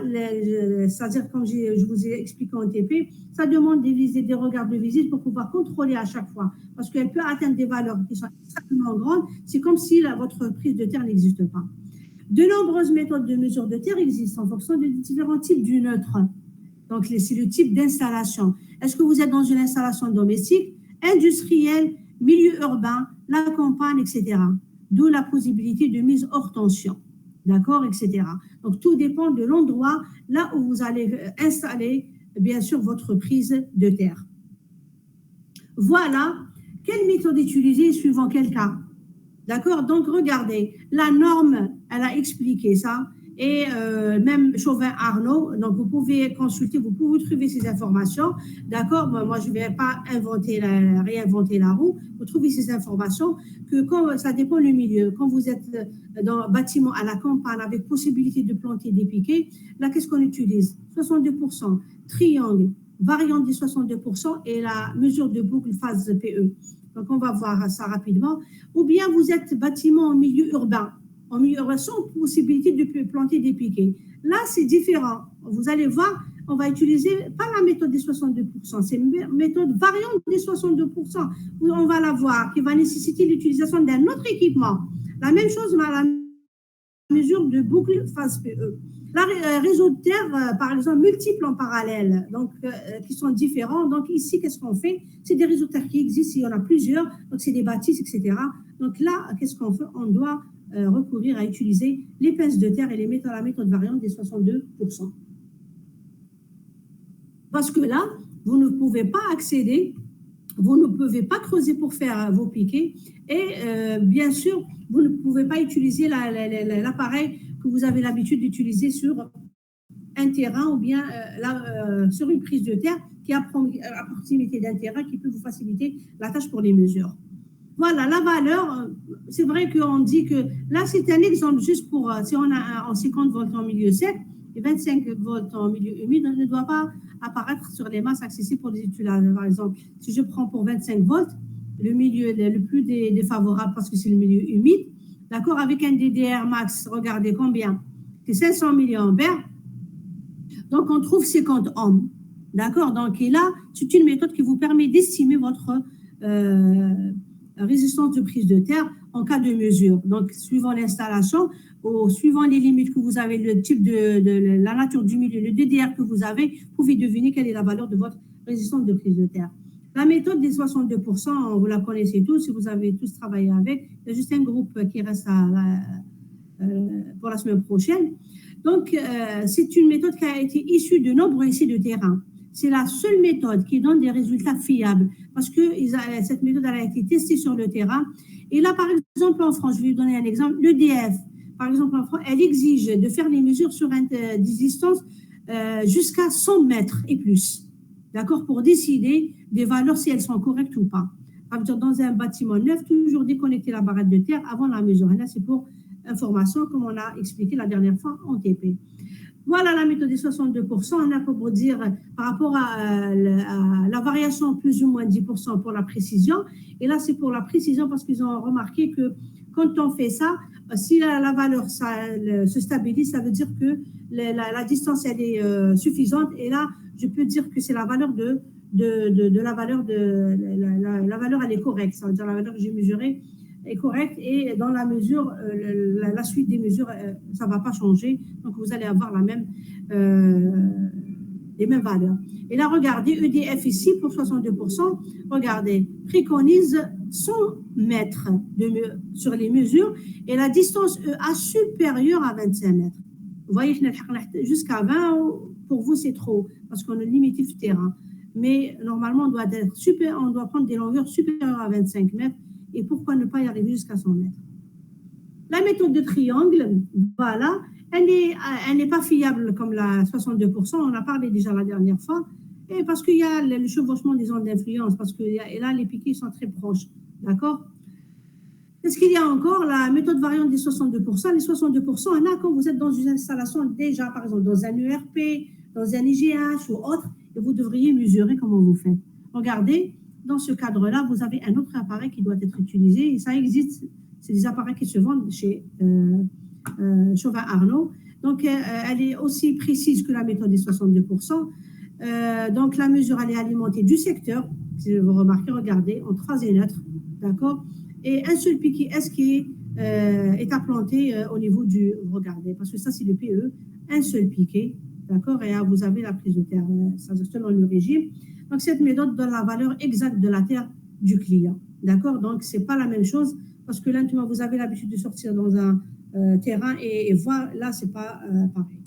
c'est-à-dire, comme je vous ai expliqué en TP, ça demande des regards de visite pour pouvoir contrôler à chaque fois, parce qu'elle peut atteindre des valeurs qui sont extrêmement grandes, c'est comme si votre prise de terre n'existe pas. De nombreuses méthodes de mesure de terre existent en fonction des différents types du neutre. Donc, c'est le type d'installation. Est-ce que vous êtes dans une installation domestique, industrielle, milieu urbain, la campagne, etc. D'où la possibilité de mise hors tension, d'accord, etc. Donc, tout dépend de l'endroit là où vous allez installer, bien sûr, votre prise de terre. Voilà, quelle méthode utiliser suivant quel cas, d'accord. Donc, regardez, la norme, elle a expliqué ça, et même Chauvin-Arnaud, donc vous pouvez consulter, vous pouvez trouver ces informations, d'accord. Moi, je ne vais pas réinventer la roue, vous trouvez ces informations, que quand ça dépend du milieu, quand vous êtes dans un bâtiment à la campagne avec possibilité de planter des piquets, là, qu'est-ce qu'on utilise? 62%, triangle, variante des 62% et la mesure de boucle phase PE. Donc, on va voir ça rapidement. Ou bien vous êtes bâtiment en milieu urbain, sans possibilité de planter des piquets. Là, c'est différent. Vous allez voir, on va utiliser pas la méthode des 62%, c'est une méthode variante des 62%. On va la voir, qui va nécessiter l'utilisation d'un autre équipement. La même chose, mais à la mesure de boucle phase PE. La réseau de terre, par exemple, multiples en parallèle, donc qui sont différents. Donc ici, qu'est-ce qu'on fait? C'est des réseaux de terre qui existent, il y en a plusieurs, donc c'est des bâtisses, etc. Donc là, qu'est-ce qu'on fait? On doit recourir à utiliser les pinces de terre et la méthode variante des 62%. Parce que là, vous ne pouvez pas accéder, vous ne pouvez pas creuser pour faire vos piquets et bien sûr, vous ne pouvez pas utiliser l'appareil que vous avez l'habitude d'utiliser sur un terrain ou bien sur une prise de terre qui est à proximité d'un terrain qui peut vous faciliter la tâche pour les mesures. Voilà, la valeur, c'est vrai qu'on dit que là, c'est un exemple juste pour, si on a en 50 volts en milieu sec et 25 volts en milieu humide, on ne doit pas apparaître sur les masses accessibles pour les utilisateurs. Par exemple, si je prends pour 25 volts, le milieu le plus défavorable parce que c'est le milieu humide, d'accord, avec un DDR max, regardez combien? C'est 500 milliampères. Donc, on trouve 50 ohms. D'accord? Donc, et là, c'est une méthode qui vous permet d'estimer votre résistance de prise de terre en cas de mesure. Donc, suivant l'installation, ou suivant les limites que vous avez, le type de la nature du milieu, le DDR que vous avez, vous pouvez deviner quelle est la valeur de votre résistance de prise de terre. La méthode des 62%, vous la connaissez tous, si vous avez tous travaillé avec. Il y a juste un groupe qui reste pour la semaine prochaine. Donc, c'est une méthode qui a été issue de nombreux essais de terrain. C'est la seule méthode qui donne des résultats fiables parce que cette méthode a été testée sur le terrain. Et là, par exemple, en France, je vais vous donner un exemple, l'EDF, par exemple, en France, elle exige de faire les mesures sur des distances jusqu'à 100 mètres et plus, d'accord, pour décider des valeurs si elles sont correctes ou pas. Dans un bâtiment neuf, toujours déconnecter la barrette de terre avant la mesure. Et là, c'est pour information, comme on a expliqué la dernière fois en TP. Voilà la méthode des 62%. On a pour dire par rapport à la variation plus ou moins 10% pour la précision. Et là, c'est pour la précision parce qu'ils ont remarqué que quand on fait ça, si la valeur se stabilise, ça veut dire que la distance elle est suffisante. Et là, je peux dire que c'est la valeur la valeur elle est correcte. Ça veut dire la valeur que j'ai mesurée est correcte et dans la mesure, la suite des mesures, ça ne va pas changer. Donc, vous allez avoir les mêmes valeurs. Et là, regardez, EDF ici, pour 62%, regardez, préconise 100 mètres sur les mesures et la distance EA supérieure à 25 mètres. Vous voyez, jusqu'à 20, pour vous, c'est trop, parce qu'on a le limitif terrain. Mais normalement, on doit prendre des longueurs supérieures à 25 mètres. Et pourquoi ne pas y arriver jusqu'à 100 mètres? La méthode de triangle, voilà, elle n'est pas fiable comme la 62%, on en a parlé déjà la dernière fois, et parce qu'il y a le chevauchement des ondes d'influence, parce que et là, les piquets sont très proches, d'accord? Est-ce qu'il y a encore la méthode variante des 62%? Les 62%, il y en a quand vous êtes dans une installation déjà, par exemple, dans un ERP, dans un IGH ou autre, et vous devriez mesurer comment vous faites. Regardez, dans ce cadre-là, vous avez un autre appareil qui doit être utilisé, et ça existe, c'est des appareils qui se vendent chez Chauvin Arnaud. Donc, elle est aussi précise que la méthode des 62%. Donc, la mesure, elle est alimentée du secteur, si vous remarquez, regardez, en 3 et neutre, d'accord? Et un seul piquet S qui est implanté au niveau du, regardez, parce que ça, c'est le PE, un seul piquet, d'accord? Et là, vous avez la prise de terre, ça selon le régime. Donc, cette méthode donne la valeur exacte de la terre du client. D'accord? Donc, ce n'est pas la même chose parce que là, vous avez l'habitude de sortir dans un terrain et voir, là, ce n'est pas pareil.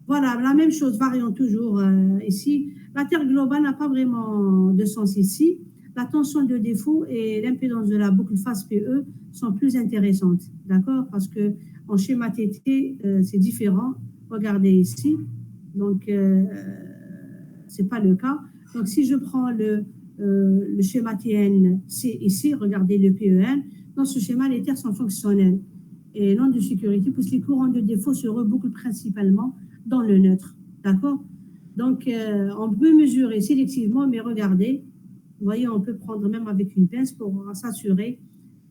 Voilà, la même chose, variant toujours ici. La terre globale n'a pas vraiment de sens ici. La tension de défaut et l'impédance de la boucle phase PE sont plus intéressantes. D'accord? Parce qu'en schéma TT, c'est différent. Regardez ici. Donc, ce n'est pas le cas. Donc, si je prends le schéma TNC ici, regardez le PEN, dans ce schéma, les terres sont fonctionnelles et non de sécurité, puisque les courants de défaut se rebouclent principalement dans le neutre. D'accord? Donc, on peut mesurer sélectivement, mais regardez, vous voyez, on peut prendre même avec une pince pour s'assurer,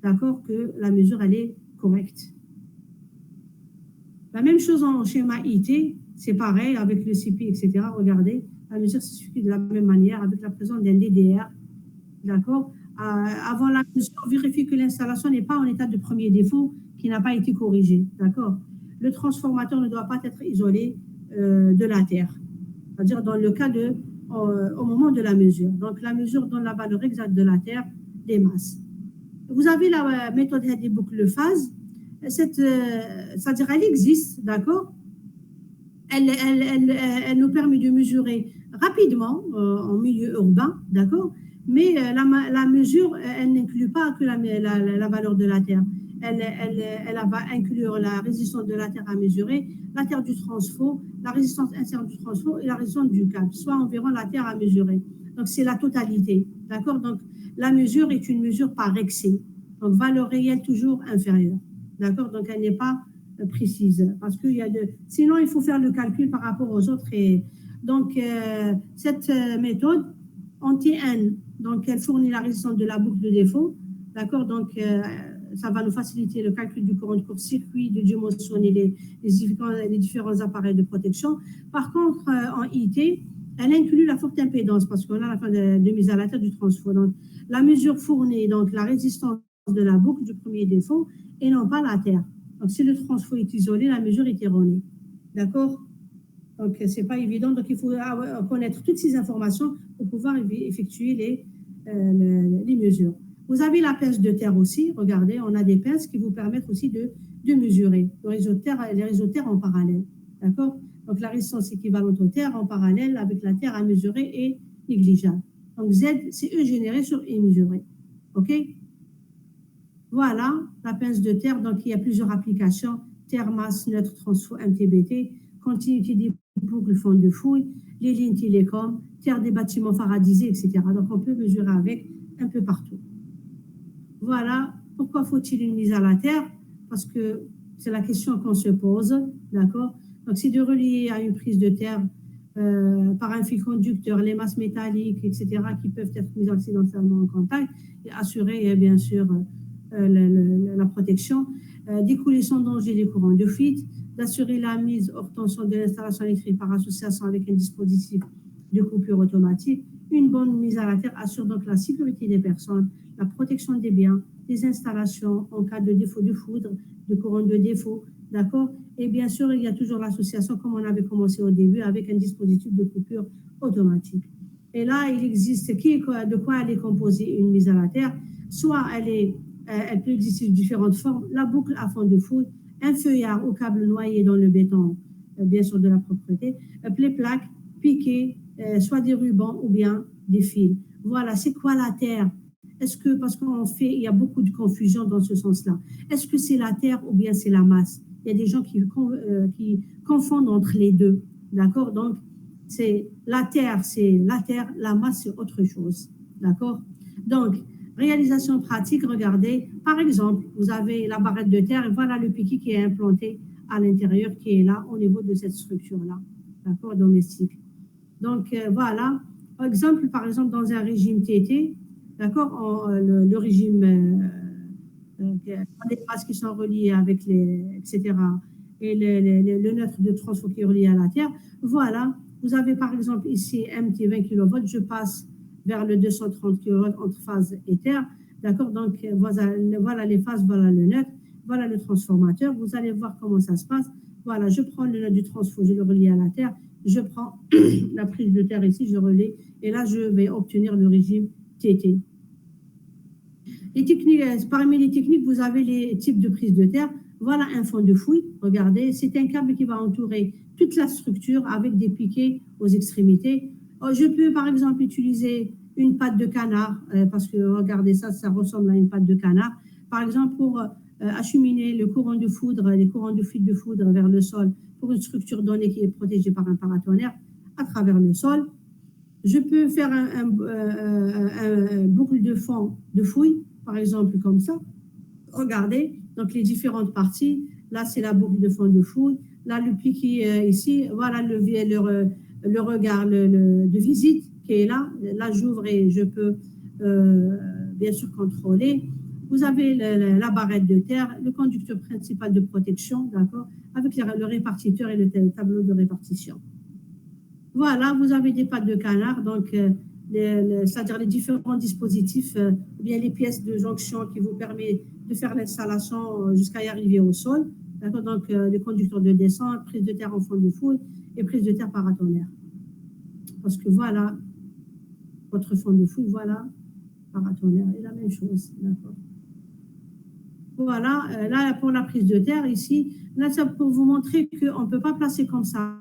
d'accord, que la mesure, elle est correcte. La même chose en schéma IT, c'est pareil avec le CP, etc. Regardez, la mesure s'effectue de la même manière avec la présence d'un DDR. D'accord? Avant la mesure, vérifiez que l'installation n'est pas en état de premier défaut qui n'a pas été corrigé. D'accord? Le transformateur ne doit pas être isolé de la terre. C'est-à-dire dans le cas au moment de la mesure. Donc la mesure donne la valeur exacte de la terre des masses. Vous avez la méthode des boucles phase. C'est-à-dire elle existe, d'accord? Elle nous permet de mesurer rapidement en milieu urbain, d'accord? Mais la mesure, elle n'inclut pas que la valeur de la terre. Elle va inclure la résistance de la terre à mesurer, la terre du transfo, la résistance interne du transfo et la résistance du câble, soit environ la terre à mesurer. Donc, c'est la totalité, d'accord? Donc, la mesure est une mesure par excès. Donc, valeur réelle toujours inférieure, d'accord? Donc, elle n'est pas précise parce qu'il y a sinon il faut faire le calcul par rapport aux autres et donc cette méthode en TN, donc elle fournit la résistance de la boucle de défaut, d'accord, donc ça va nous faciliter le calcul du courant de court-circuit, de dimensionner les différents appareils de protection. Par contre en IT, elle inclut la forte impédance parce qu'on a la fin de mise à la terre du transfo. Donc la mesure fournit donc la résistance de la boucle du premier défaut et non pas la terre. Donc, si le transfo est isolé, la mesure est erronée. D'accord? Donc, ce n'est pas évident. Donc, il faut connaître toutes ces informations pour pouvoir effectuer les mesures. Vous avez la pince de terre aussi. Regardez, on a des pinces qui vous permettent aussi de mesurer les réseaux de terre en parallèle. D'accord? Donc, la résistance équivalente aux terres en parallèle avec la terre à mesurer est négligeable. Donc, Z, c'est E généré sur E mesuré. OK? Voilà la pince de terre. Donc, il y a plusieurs applications. Terre, masse, neutre, transfo, MTBT, continuité des boucles, fond de fouille, les lignes télécom, terre des bâtiments faradisés, etc. Donc, on peut mesurer avec un peu partout. Voilà. Pourquoi faut-il une mise à la terre? Parce que c'est la question qu'on se pose. D'accord? Donc, c'est de relier à une prise de terre par un fil conducteur, les masses métalliques, etc., qui peuvent être mises accidentellement en contact et assurer, bien sûr, la protection, d'écouler sans danger les courants de fuite, d'assurer la mise hors tension de l'installation électrique par association avec un dispositif de coupure automatique. Une bonne mise à la terre assure donc la sécurité des personnes, la protection des biens, des installations en cas de défaut de foudre, de courant de défaut, d'accord? Et bien sûr, il y a toujours l'association, comme on avait commencé au début, avec un dispositif de coupure automatique. Et là, il existe de quoi elle est composée, une mise à la terre. Soit elle peut exister de différentes formes, la boucle à fond de fouille, un feuillard au câble noyé dans le béton, bien sûr de la propreté, les plaques piquées, soit des rubans ou bien des fils. Voilà, c'est quoi la terre? Est-ce que, parce il y a beaucoup de confusion dans ce sens-là, est-ce que c'est la terre ou bien c'est la masse? Il y a des gens qui confondent entre les deux, d'accord? Donc, c'est la terre, la masse, c'est autre chose, d'accord? Donc, réalisation pratique, regardez, par exemple, vous avez la barrette de terre et voilà le piquet qui est implanté à l'intérieur, qui est là, au niveau de cette structure-là, d'accord, domestique. Donc, voilà, exemple, par exemple, dans un régime TT, d'accord, le régime, les bases qui sont reliées avec etc., et le neutre de transfo qui est relié à la terre, voilà, vous avez par exemple ici MT 20 kV, je passe vers le 230 kV entre phase et terre, d'accord, donc voilà les phases, voilà le neutre, voilà le transformateur, vous allez voir comment ça se passe, voilà, je prends le neutre du transfo, je le relie à la terre, je prends la prise de terre ici, je relais, et là je vais obtenir le régime TT. Les techniques, parmi les techniques, vous avez les types de prise de terre. Voilà un fond de fouille. Regardez, c'est un câble qui va entourer toute la structure avec des piquets aux extrémités. Je peux, par exemple, utiliser une patte de canard, parce que, regardez ça, ça ressemble à une patte de canard. Par exemple, pour acheminer le courant de foudre, les courants de fuite de foudre vers le sol pour une structure donnée qui est protégée par un paratonnerre à travers le sol. Je peux faire un boucle de fond de fouille, par exemple, comme ça. Regardez, donc les différentes parties. Là, c'est la boucle de fond de fouille. Là, le piquet ici. Voilà le regard de visite qui est là. Là, j'ouvre et je peux bien sûr contrôler. Vous avez la barrette de terre, le conducteur principal de protection, d'accord, avec le répartiteur et le tableau de répartition. Voilà, vous avez des pattes de canard, donc c'est-à-dire les différents dispositifs, ou bien les pièces de jonction qui vous permettent de faire l'installation jusqu'à y arriver au sol. D'accord, donc les conducteurs de descente, prise de terre en fond de fouille et prise de terre paratonnerre. Parce que voilà, votre fond de fouille, voilà, paratonnerre, et la même chose. D'accord. Voilà, là pour la prise de terre ici, là c'est pour vous montrer qu'on ne peut pas placer comme ça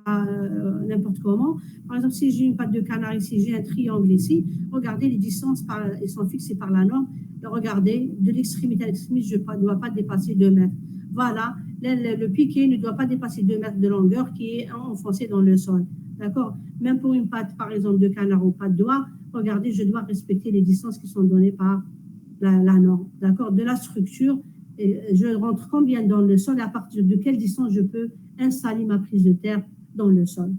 n'importe comment. Par exemple, si j'ai une patte de canard ici, j'ai un triangle ici, regardez les distances, elles sont fixées par la norme. Et regardez, de l'extrémité à l'extrémité, je ne dois pas dépasser 2 mètres. Voilà, le piquet ne doit pas dépasser 2 mètres de longueur qui est enfoncé dans le sol. D'accord? Même pour une patte, par exemple, de canard ou patte d'oie, regardez, je dois respecter les distances qui sont données par la norme. D'accord? De la structure, et je rentre combien dans le sol et à partir de quelle distance je peux installer ma prise de terre dans le sol.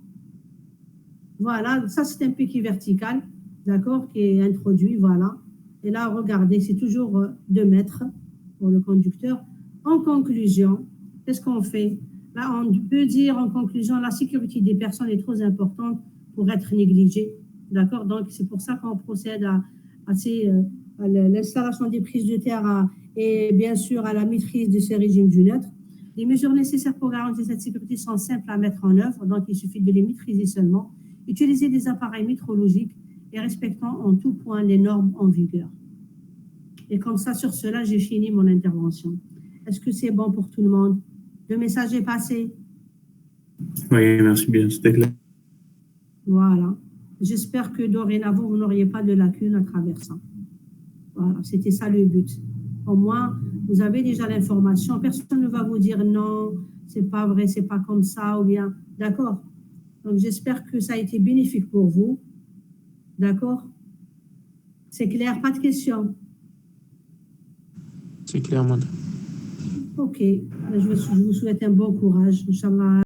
Voilà, ça c'est un piquet vertical, d'accord, qui est introduit, voilà. Et là, regardez, c'est toujours 2 mètres pour le conducteur. En conclusion, qu'est-ce qu'on fait? Là, on peut dire en conclusion, la sécurité des personnes est trop importante pour être négligée, d'accord. Donc, c'est pour ça qu'on procède à l'installation des prises de terre et bien sûr à la maîtrise de ces régimes du neutre. Les mesures nécessaires pour garantir cette sécurité sont simples à mettre en œuvre, donc il suffit de les maîtriser seulement. Utiliser des appareils métrologiques et respectant en tout point les normes en vigueur. Et comme ça, sur cela, j'ai fini mon intervention. Est-ce que c'est bon pour tout le monde? Le message est passé? Oui, merci bien, c'était clair. Voilà. J'espère que dorénavant, vous n'auriez pas de lacunes à travers ça. Voilà, c'était ça le but. Au moins, vous avez déjà l'information. Personne ne va vous dire non, c'est pas vrai, c'est pas comme ça, ou bien, d'accord? Donc, j'espère que ça a été bénéfique pour vous. D'accord? C'est clair, pas de questions? C'est clair, madame. Ok. Je vous souhaite un bon courage. Inch'Allah.